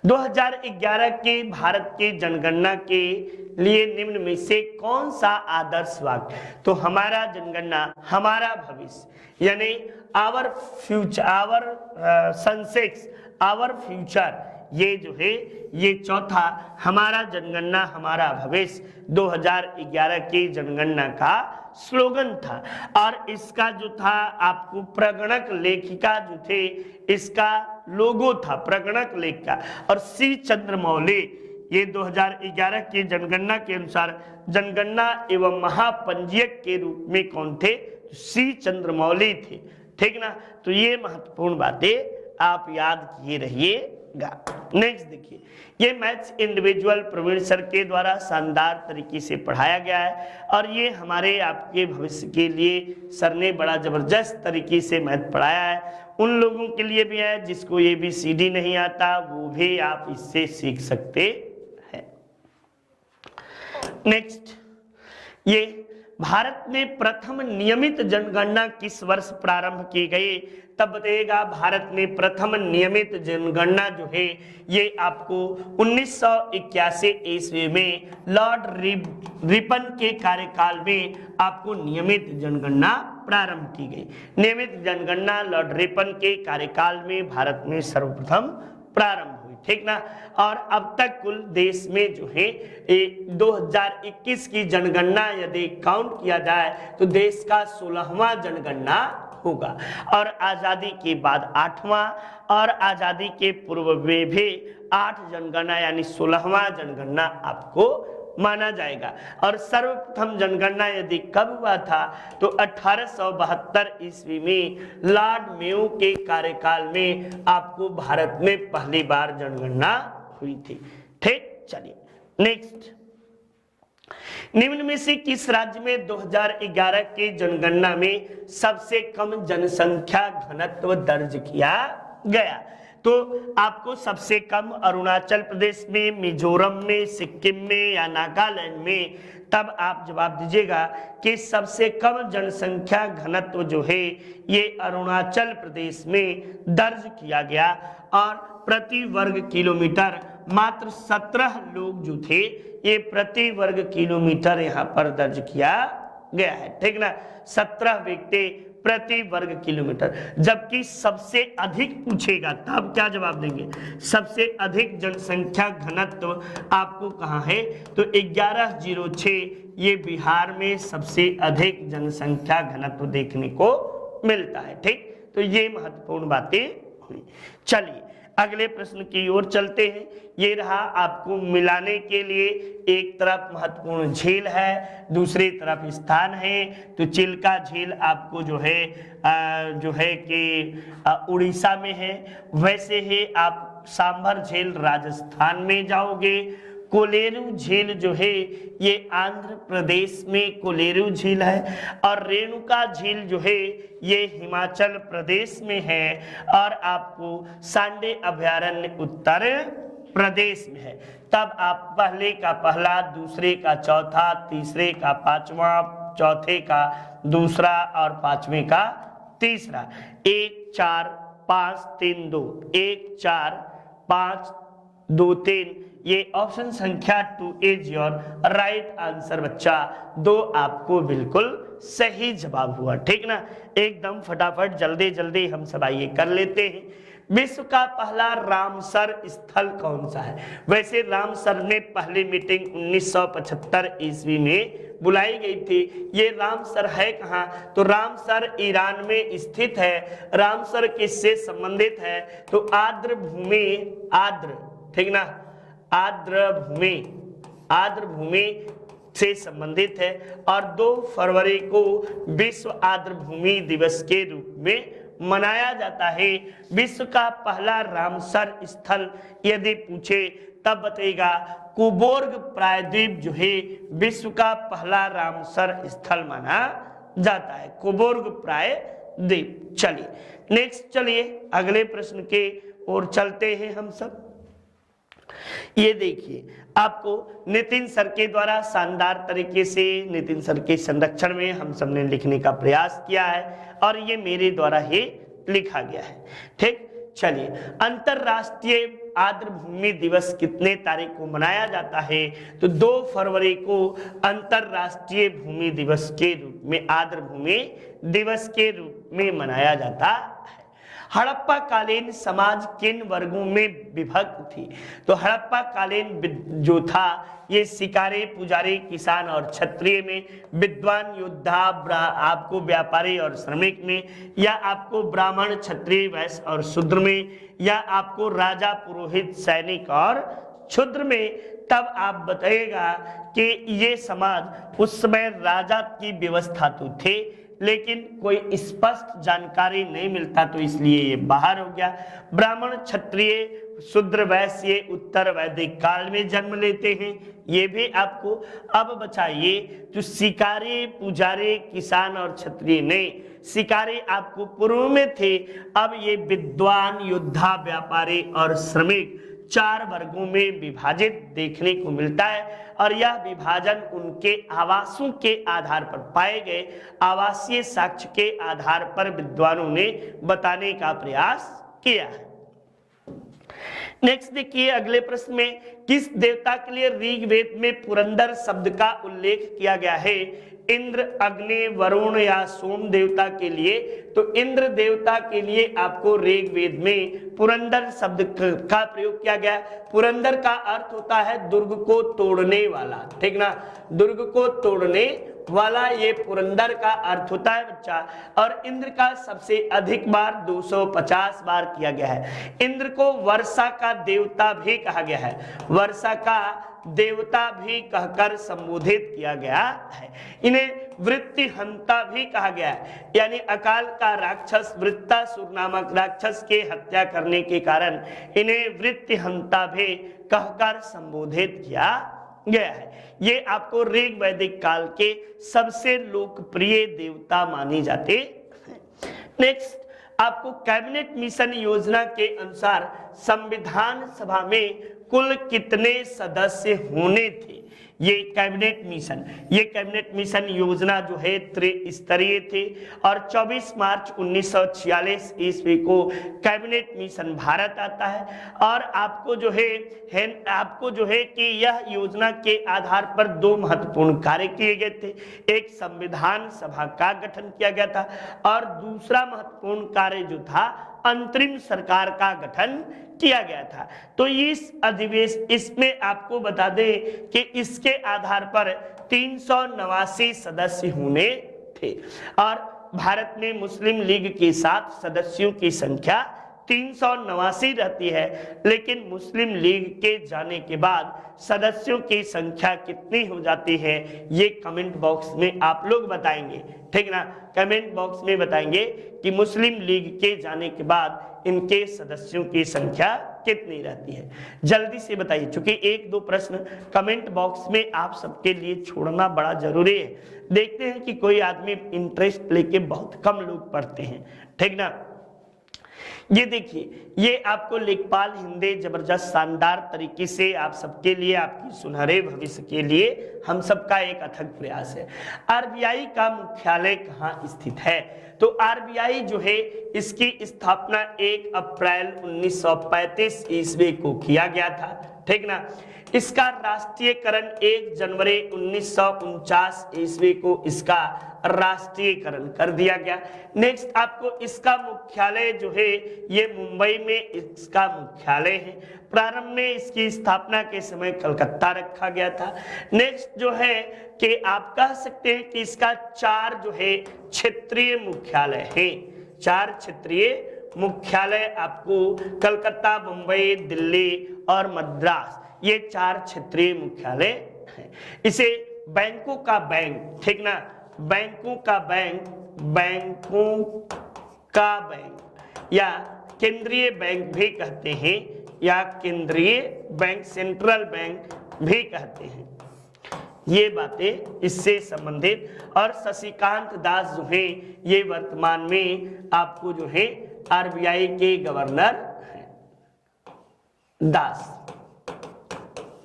2011 के भारत के जनगणना के लिए निम्न में से कौन सा आदर्श वाक्य? तो हमारा जनगणना हमारा भविष्य, यानी our future, our census, our future, ये जो है ये चौथा हमारा जनगणना हमारा भविष्य 2011 की जनगणना का स्लोगन था। और इसका जो था आपको प्रगणक लेखिका जो थे, इसका लोगो था प्रगणक लेख का। और सी चंद्रमौली, ये 2011 की जनगणना के अनुसार जनगणना एवं महापंजीयक के रूप में कौन थे? सी चंद्रमौली थे, ठीक ना। तो ये महत्वपूर्ण बातें आप याद किए रहिएगा। नेक्स्ट देखिए, ये मैथ्स इंडिविजुअल प्रवीण सर के द्वारा शानदार तरीके से पढ़ाया गया है। और ये हमारे आपके भविष्य के लिए सर ने बड़ा जबरदस्त तरीके से मैथ पढ़ाया है। उन लोगों के लिए भी है जिसको ABCD नहीं आता, वो भी आप इससे सीख सकते हैं। नेक्स्ट, ये भारत में प्रथम नियमित जनगणना किस वर्ष प्रारंभ की गई? तब बताइएगा भारत में प्रथम नियमित जनगणना जो है ये आपको 1981 ईस्वी में लॉर्ड रिपन के कार्यकाल में आपको नियमित जनगणना प्रारंभ की गई। नियमित जनगणना लॉर्ड रिपन के कार्यकाल में भारत में सर्वप्रथम प्रारंभ हुई, ठीक ना। और अब तक कुल देश में जो है 2021 की जनगणना यदि काउंट किया जाए तो देश का 16वां जनगणना होगा। और आजादी के बाद 8वां, और आजादी के पूर्व में भी 8 जनगणना यानी 16वां जनगणना आपको माना जाएगा। और सर्वप्रथम जनगणना यदि कब हुआ था तो 1872 ईस्वी में लॉर्ड मेयो के कार्यकाल में आपको भारत में पहली बार जनगणना हुई थी। ठीक, चलिए नेक्स्ट, निम्न में से किस राज्य में 2011 के जनगणना में सबसे कम जनसंख्या घनत्व दर्ज किया गया? तो आपको सबसे कम अरुणाचल प्रदेश में, मिजोरम में, सिक्किम में या नागालैंड में, तब आप जवाब दीजिएगा कि सबसे कम जनसंख्या घनत्व जो है ये अरुणाचल प्रदेश में दर्ज किया गया और प्रति वर्ग किलोमीटर मात्र 17 लोग जो थे ये प्रति वर्ग किलोमीटर यहाँ पर दर्ज किया गया है। ठीक ना, 17 व्यक्ति प्रति वर्ग किलोमीटर। जबकि सबसे अधिक पूछेगा तब क्या जवाब देंगे? सबसे अधिक जनसंख्या घनत्व आपको कहाँ है? तो 1106 ये बिहार में सबसे अधिक जनसंख्या घनत्व देखने को मिलता है। ठीक, तो ये महत्वपूर्ण बातें हुई। चलिए अगले प्रश्न की ओर चलते हैं। ये रहा आपको मिलाने के लिए, एक तरफ महत्वपूर्ण झील है, दूसरी तरफ स्थान है। तो चिल्का झील आपको जो है कि उड़ीसा में है। वैसे ही आप सांभर झील राजस्थान में जाओगे। कोलेरू झील जो है ये आंध्र प्रदेश में कोलेरू झील है और रेणुका झील जो है ये हिमाचल प्रदेश में है और आपको सांडे अभयारण्य उत्तर प्रदेश में है। तब आप पहले का पहला, दूसरे का चौथा, तीसरे का पांचवा, चौथे का दूसरा और पांचवे का तीसरा, 1 4 5 3 2, 1 4 5 2 3, ये ऑप्शन संख्या 2 इज योर राइट आंसर बच्चा। 2 आपको बिल्कुल सही जवाब हुआ। ठीक ना, एकदम फटाफट जल्दी जल्दी हम सब आइए कर लेते हैं। विश्व का पहला रामसर स्थल कौन सा है? वैसे रामसर में पहली मीटिंग 1975 ईस्वी में बुलाई गई थी। ये रामसर है कहाँ? तो रामसर ईरान में स्थित है। रामसर किससे संबंधित है? तो आर्द्र भूमि, आर्द्र, ठीक ना, आर्द्र भूमि से संबंधित है और 2 फरवरी को विश्व आर्द्र भूमि दिवस के रूप में मनाया जाता है। विश्व का पहला रामसर स्थल यदि पूछे तब बताइएगा कुबोर्ग प्रायद्वीप जो है विश्व का पहला रामसर स्थल माना जाता है, कुबोर्ग प्रायद्वीप। चलिए नेक्स्ट, चलिए अगले प्रश्न के ओर चलते हैं हम सब। ये देखिए आपको नितिन सर के द्वारा शानदार तरीके से नितिन सर के संरक्षण में हम सब ने लिखने का प्रयास किया है और ये मेरे द्वारा ही लिखा गया है। ठीक, चलिए अंतरराष्ट्रीय आर्द्र भूमि दिवस कितने तारीख को मनाया जाता है? तो 2 फरवरी को अंतरराष्ट्रीय भूमि दिवस के रूप में, आर्द्र भूमि दिवस के रूप में मनाया जाता है। हड़प्पा कालीन समाज किन वर्गों में विभक्त थी? तो हड़प्पा कालीन जो था ये शिकारी, पुजारी, किसान और क्षत्रिय में, विद्वान, योद्धा, आपको व्यापारी और श्रमिक में, या आपको ब्राह्मण, क्षत्रिय, वैश्य और शूद्र में, या आपको राजा, पुरोहित, सैनिक और क्षुद्र में। तब आप बताइएगा कि ये समाज उस समय राजा की व्यवस्था तो थे लेकिन कोई स्पष्ट जानकारी नहीं मिलता तो इसलिए ये बाहर हो गया। ब्राह्मण, क्षत्रिय, शूद्र, वैश्य ये उत्तर वैदिक काल में जन्म लेते हैं, ये भी आपको। अब बचाइए जो शिकारी, पुजारी, किसान और क्षत्रिय नहीं, शिकारी आपको पूर्व में थे, अब ये विद्वान, योद्धा, व्यापारी और श्रमिक 4 वर्गों में विभाजित देखने को मिलता है और यह विभाजन उनके आवासों के आधार पर पाए गए आवासीय साक्ष्य के आधार पर विद्वानों ने बताने का प्रयास किया है। नेक्स्ट देखिए अगले प्रश्न में, किस देवता के लिए ऋग्वेद में पुरंदर शब्द का उल्लेख किया गया है? इंद्र, अग्नि, वरुण या सोम देवता के लिए? तो इंद्र देवता के लिए आपको ऋग्वेद में पुरंदर शब्द का प्रयोग किया गया। पुरंदर का अर्थ होता है दुर्ग को तोड़ने वाला, ठीक ना, दुर्ग को तोड़ने वाला ये पुरंदर का अर्थ होता है बच्चा। और इंद्र का सबसे अधिक बार 250 बार किया गया है। इंद्र को वर्षा का देवता भी कहा गया है, वर्षा का देवता भी कहकर संबोधित किया गया है। इन्हें वृत्तिहंता भी कहा गया है, यानी अकाल का राक्षस वृत्तासुर नामक राक्षस के हत्या करने के कारण इन्हें वृत्तिहंता भी कहकर संबोधित किया गया है। ये आपको ऋग वैदिक काल के सबसे लोकप्रिय देवता माने जाते हैं। नेक्स्ट, आपको कैबिनेट मिशन योजना के अनुसार संविधान सभा में कुल कितने सदस्य होने थे? ये कैबिनेट मिशन योजना जो है त्रिस्तरीय थे और 24 मार्च 1946 ईस्वी को कैबिनेट मिशन भारत आता है। और आपको जो है कि यह योजना के आधार पर दो महत्वपूर्ण कार्य किए गए थे। एक संविधान सभा का गठन किया गया था और दूसरा महत्वपूर्ण कार्य जो था अंतरिम सरकार का गठन किया गया था। तो इसमें आपको बता दें कि इसके आधार पर 389 सदस्य होने थे और भारत में मुस्लिम लीग के साथ सदस्यों की संख्या 389 रहती है, लेकिन मुस्लिम लीग के जाने के बाद सदस्यों की संख्या कितनी हो जाती है ये कमेंट बॉक्स में आप लोग बताएंगे, ठीक ना। कमेंट बॉक्स में बताएंगे कि मुस्लिम लीग के जाने के बाद इनके सदस्यों की संख्या कितनी रहती है। जल्दी से बताइए, क्योंकि एक दो प्रश्न कमेंट बॉक्स में आप सबके लिए छोड़ना बड़ा जरूरी है। देखते हैं कि कोई आदमी इंटरेस्ट लेके बहुत कम लोग पढ़ते हैं, ठीक ना। ये देखिए, ये आपको लेखपाल हिंदी जबरदस्त शानदार तरीके से आप सबके लिए, आपकी सुनहरे भविष्य के लिए हम सबका एक अथक प्रयास है। आरबीआई का मुख्यालय कहाँ स्थित है? तो आरबीआई जो है इसकी स्थापना 1 अप्रैल 1935 ईस्वी को किया गया था, ठीक ना। इसका राष्ट्रीयकरण 1 जनवरी 1949 ईस्वी को इसका राष्ट्रीयकरण कर दिया गया। नेक्स्ट, आपको इसका मुख्यालय जो है ये मुंबई में इसका मुख्यालय है। प्रारंभ में इसकी स्थापना के समय कलकत्ता रखा गया था। नेक्स्ट जो है कि आप कह सकते हैं कि इसका 4 जो है क्षेत्रीय मुख्यालय है, 4 क्षेत्रीय मुख्यालय आपको कलकत्ता, मुंबई, दिल्ली और मद्रास, ये 4 क्षेत्रीय मुख्यालय है। इसे बैंकों का बैंक, ठीक ना, बैंकों का बैंक या केंद्रीय बैंक भी कहते हैं, या केंद्रीय बैंक, सेंट्रल बैंक भी कहते हैं। ये बातें इससे संबंधित। और शशिकांत दास जो है ये वर्तमान में आपको जो है आरबीआई के गवर्नर हैं, दास,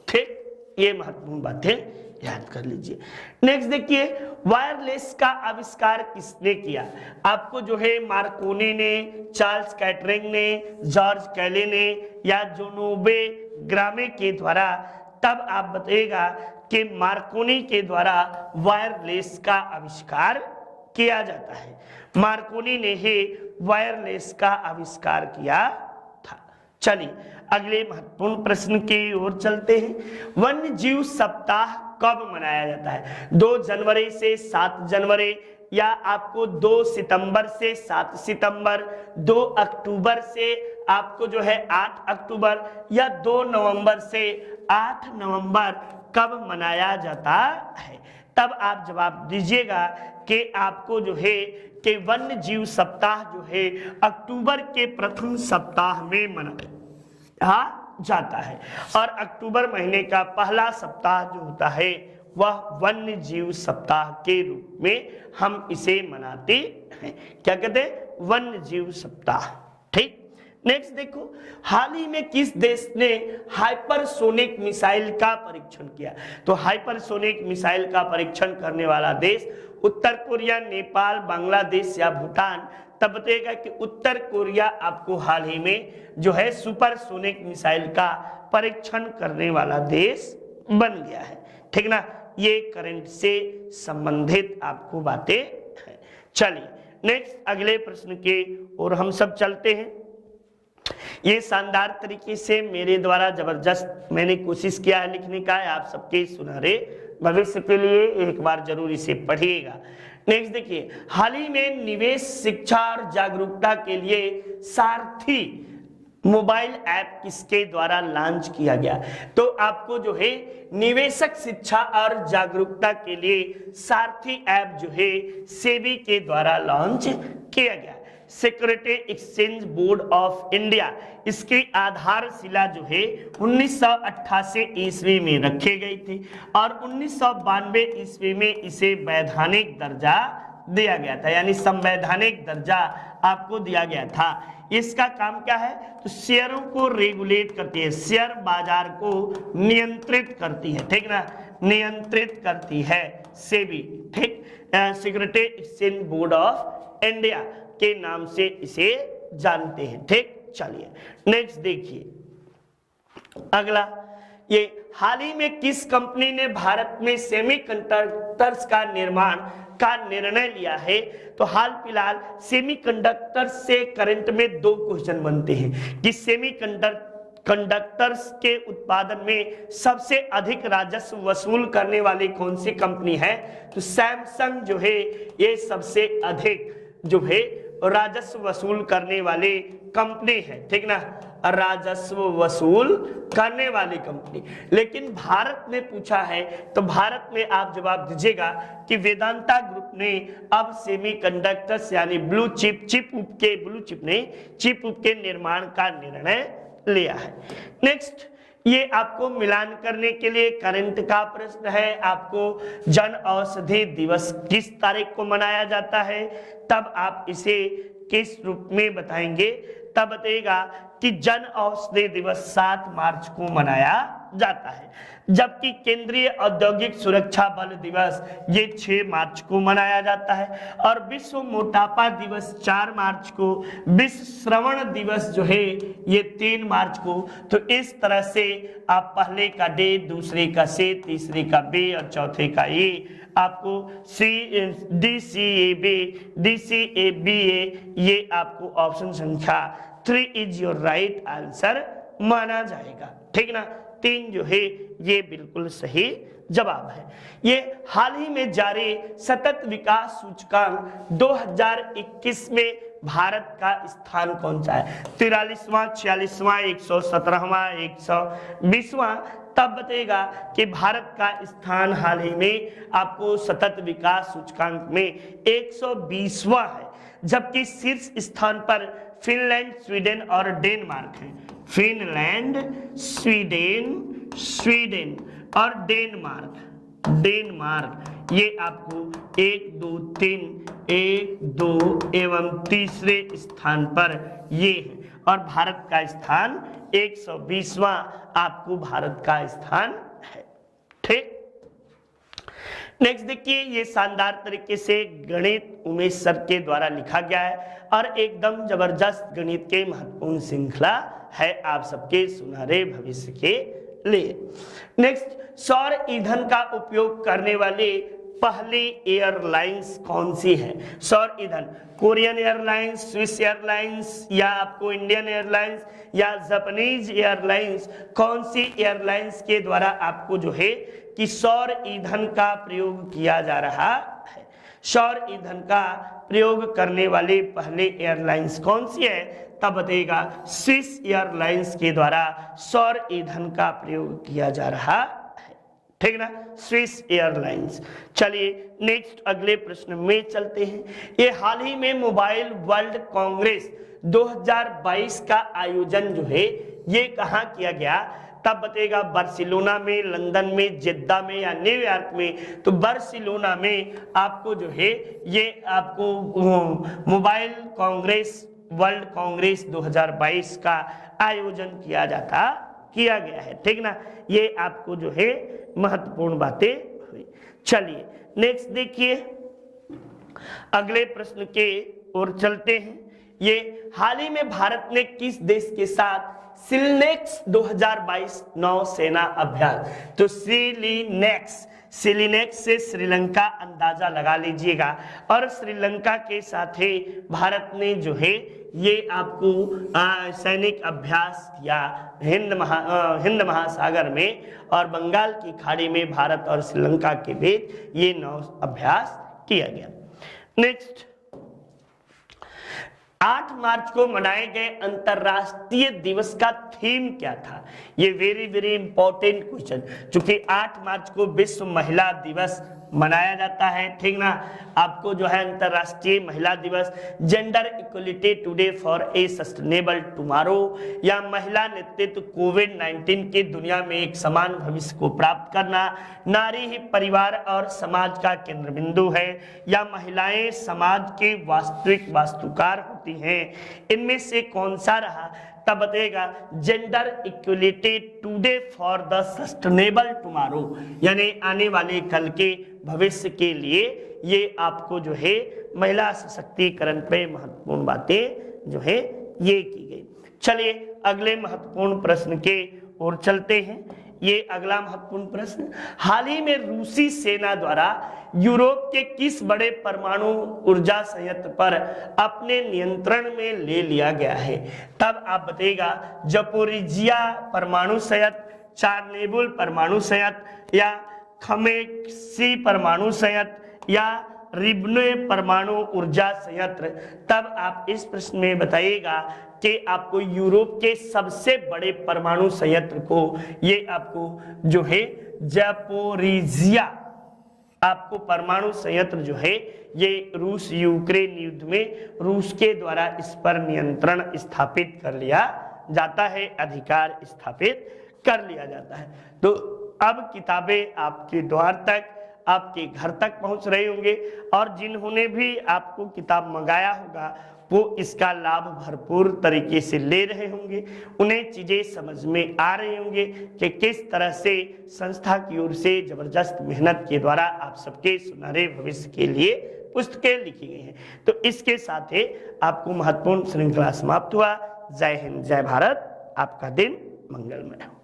ठीक। ये महत्वपूर्ण बातें याद कर लीजिए। नेक्स्ट देखिए, वायरलेस का आविष्कार किसने किया? आपको जो है मार्कोनी ने, चार्ल्स कैटरिंग ने, जॉर्ज कैले ने या जोनोबे ग्रामे के द्वारा? तब आप बताइएगा कि मार्कोनी के द्वारा वायरलेस का आविष्कार किया जाता है। मार्कोनी ने ही वायरलेस का आविष्कार किया था। चलिए अगले महत्वपूर्ण प्रश्न की ओर चलते हैं। वन्य जीव सप्ताह कब मनाया जाता है? 2 जनवरी से 7 जनवरी, या आपको 2 सितंबर से 7 सितंबर, 2 अक्टूबर से आपको जो है 8 अक्टूबर, या 2 नवंबर से 8 नवंबर, कब मनाया जाता है? तब आप जवाब दीजिएगा कि आपको जो है कि वन्य जीव सप्ताह जो है अक्टूबर के प्रथम सप्ताह में मनाया जाता है और अक्टूबर महीने का पहला सप्ताह जो होता है वह वन्य जीव सप्ताह के रूप में हम इसे मनाते हैं। क्या कहते हैं? वन्य जीव सप्ताह, ठीक। नेक्स्ट देखो, हाल ही में किस देश ने हाइपरसोनिक मिसाइल का परीक्षण किया? तो हाइपरसोनिक मिसाइल का परीक्षण करने वाला देश उत्तर कोरिया, नेपाल, बांग्लादेश या भूटान? तब बताइएगा कि उत्तर कोरिया आपको हाल ही में जो है सुपरसोनिक मिसाइल का परीक्षण करने वाला देश बन गया है, ठीक ना। ये करंट से संबंधित आपको बातें हैं। चलिए नेक्स्ट अगले प्रश्न के और हम सब चलते हैं। ये शानदार तरीके से मेरे द्वारा जबरदस्त मैंने कोशिश किया है लिखने का, आप सबके सुनहरे भविष्य के लिए एक बार जरूर इसे पढ़िएगा। नेक्स्ट देखिए, हाल ही में निवेश शिक्षा और जागरूकता के लिए सारथी मोबाइल ऐप किसके द्वारा लॉन्च किया गया? तो आपको जो है निवेशक शिक्षा और जागरूकता के लिए सारथी ऐप जो है सेबी के द्वारा लॉन्च किया गया। Security exchange board of India, इसकी आधारशिला जो है 1988 ईस्वी में रखे गई थी और 1992 ईस्वी में इसे वैधानिक दर्जा दिया गया था, यानी संवैधानिक दर्जा आपको दिया गया था। इसका काम क्या है? तो शेयरों को रेगुलेट करती है, शेयर बाजार को नियंत्रित करती है, ठीक ना, नियंत्रित करती है सेबी, ठीक। Security exchange board of India के नाम से इसे जानते हैं, ठीक। चलिए नेक्स्ट देखिए अगला, ये हाल ही में किस कंपनी ने भारत में सेमीकंडक्टर्स का निर्माण का निर्णय लिया है? तो हाल फिलहाल सेमीकंडक्टर से करंट में दो क्वेश्चन बनते हैं कि सेमीकंडक्टर्स के उत्पादन में सबसे अधिक राजस्व वसूल करने वाली कौन सी कंपनी है? तो सैमसंग जो है ये सबसे अधिक जो है राजस्व वसूल करने वाली कंपनी है, ठीक ना, राजस्व वसूल करने वाली कंपनी। लेकिन भारत में पूछा है तो भारत में आप जवाब दीजिएगा कि वेदांता ग्रुप ने अब सेमीकंडक्टर्स यानी ब्लू चिप के निर्माण का निर्णय लिया है। नेक्स्ट, ये आपको मिलान करने के लिए करंट का प्रश्न है। आपको जन औषधि दिवस किस तारीख को मनाया जाता है? तब आप इसे किस रूप में बताएंगे? तब बताइएगा कि जन औषधि दिवस 7 मार्च को मनाया जाता है, जबकि केंद्रीय औद्योगिक सुरक्षा बल दिवस ये 6 मार्च को मनाया जाता है और विश्व मोटापा दिवस 4 मार्च को, विश्व श्रवण दिवस जो है ये 3 मार्च को। तो इस तरह से आप पहले का डे, दूसरे का से, तीसरे का बे और चौथे का ए, आपको DCABA ये आपको ऑप्शन संख्या 3 इज योर राइट आंसर माना जाएगा, ठीक ना। 3 जो है ये बिल्कुल सही जवाब है। ये हाल ही में जारी सतत विकास सूचकांक 2021 में भारत का स्थान कौन सा है? 43वां, 46वां, 117वां, 120वां? तब बताएगा कि भारत का स्थान हाल ही में आपको सतत विकास सूचकांक में 120वां है, जबकि शीर्ष स्थान पर फिनलैंड, स्वीडन और डेनमार्क है। फिनलैंड, स्वीडन और डेनमार्क ये आपको 1, 2 एवं तीसरे स्थान पर ये है और भारत का स्थान 120वां आपको भारत का स्थान है, ठीक। नेक्स्ट देखिए, ये शानदार तरीके से गणित उमेश सर के द्वारा लिखा गया है और एकदम जबरदस्त गणित के महत्वपूर्ण श्रृंखला है आप सबके सुनहरे भविष्य के लिए। नेक्स्ट, सौर ईंधन का उपयोग करने वाले पहली एयरलाइंस कौन सी है? सौर ईंधन, कोरियन एयरलाइंस, स्विस एयरलाइंस या आपको इंडियन एयरलाइंस या जापानीज एयरलाइंस, कौन सी एयरलाइंस के द्वारा आपको जो है कि सौर ईंधन का प्रयोग किया जा रहा है? सौर ईंधन का प्रयोग करने वाले पहले एयरलाइंस कौन सी है? तब बताइएगा स्विस एयरलाइंस के द्वारा सौर ईंधन का प्रयोग किया जा रहा है, ठीक ना, स्विस एयरलाइंस। चलिए नेक्स्ट अगले प्रश्न में चलते हैं। ये हाल ही में मोबाइल वर्ल्ड कांग्रेस 2022 का आयोजन जो है ये कहाँ किया गया? तब बताएगा बार्सिलोना में, लंदन में, जेद्दा में या न्यूयॉर्क में? तो बार्सिलोना में आपको जो है ये आपको मोबाइल कांग्रेस, वर्ल्ड कांग्रेस 2022 का आयोजन किया गया है, ठीक ना। ये आपको जो है महत्वपूर्ण बातें हुई। चलिए नेक्स्ट देखिए, अगले प्रश्न के ओर चलते हैं। ये हाल ही में भारत ने किस देश के साथ सिलनेक्स 2022 नौसेना अभ्यास? तो सिलिनेक्स से श्रीलंका अंदाजा लगा लीजिएगा और श्रीलंका के साथ ही भारत ने जो है ये आपको सैनिक अभ्यास या हिंद महासागर में और बंगाल की खाड़ी में भारत और श्रीलंका के बीच ये नौ अभ्यास किया गया। नेक्स्ट, 8 मार्च को मनाए गए अंतरराष्ट्रीय दिवस का थीम क्या था? ये वेरी वेरी इंपॉर्टेंट क्वेश्चन, क्योंकि 8 मार्च को विश्व महिला दिवस मनाया जाता है, ठीक ना। आपको जो है अंतरराष्ट्रीय महिला दिवस, gender equality today for a sustainable tomorrow, या महिला नेतृत्व कोविड-19 की दुनिया में एक समान भविष्य को प्राप्त करना, नारी ही परिवार और समाज का केंद्र बिंदु है, या महिलाएं समाज के वास्तविक वास्तुकार होती हैं। इनमें से कौन सा रहा? तब बताएगा gender equality today for the sustainable tomorrow, यानी आने वाले कल के भविष्य के लिए ये आपको जो है महिला सशक्तिकरण पे महत्वपूर्ण बातें जो है ये की गई। चलिए अगले महत्वपूर्ण प्रश्न के ओर चलते हैं। ये अगला महत्वपूर्ण प्रश्न, हाल ही में रूसी सेना द्वारा यूरोप के किस बड़े परमाणु ऊर्जा संयंत्र पर अपने नियंत्रण में ले लिया गया है? तब आप बताइएगा जपोरिजिया परमाणु संयंत्र, चार्नोबिल परमाणु संयंत्र, या खमेसी परमाणु संयंत्र, या रिब्ने परमाणु ऊर्जा संयंत्र। तब आप इस प्रश्न में बताइएगा कि आपको यूरोप के सबसे बड़े परमाणु संयंत्र को, ये आपको जो है ज़पोरिजिया आपको परमाणु संयंत्र जो है ये रूस यूक्रेन युद्ध में रूस के द्वारा इस पर नियंत्रण स्थापित कर लिया जाता है, अधिकार स्थापित कर लिया जाता है। तो अब किताबें आपके द्वार तक, आपके घर तक पहुंच रहे होंगे, और जिन्होंने भी आपको किताब मंगाया होगा वो इसका लाभ भरपूर तरीके से ले रहे होंगे। उन्हें चीजें समझ में आ रही होंगे कि किस तरह से संस्था की ओर से जबरदस्त मेहनत के द्वारा आप सबके सुनहरे भविष्य के लिए पुस्तकें लिखी गई हैं। तो इसके साथ ही आपको महत्वपूर्ण श्रृंखला समाप्त हुआ। जय हिंद, जय भारत, आपका दिन मंगलमय हो।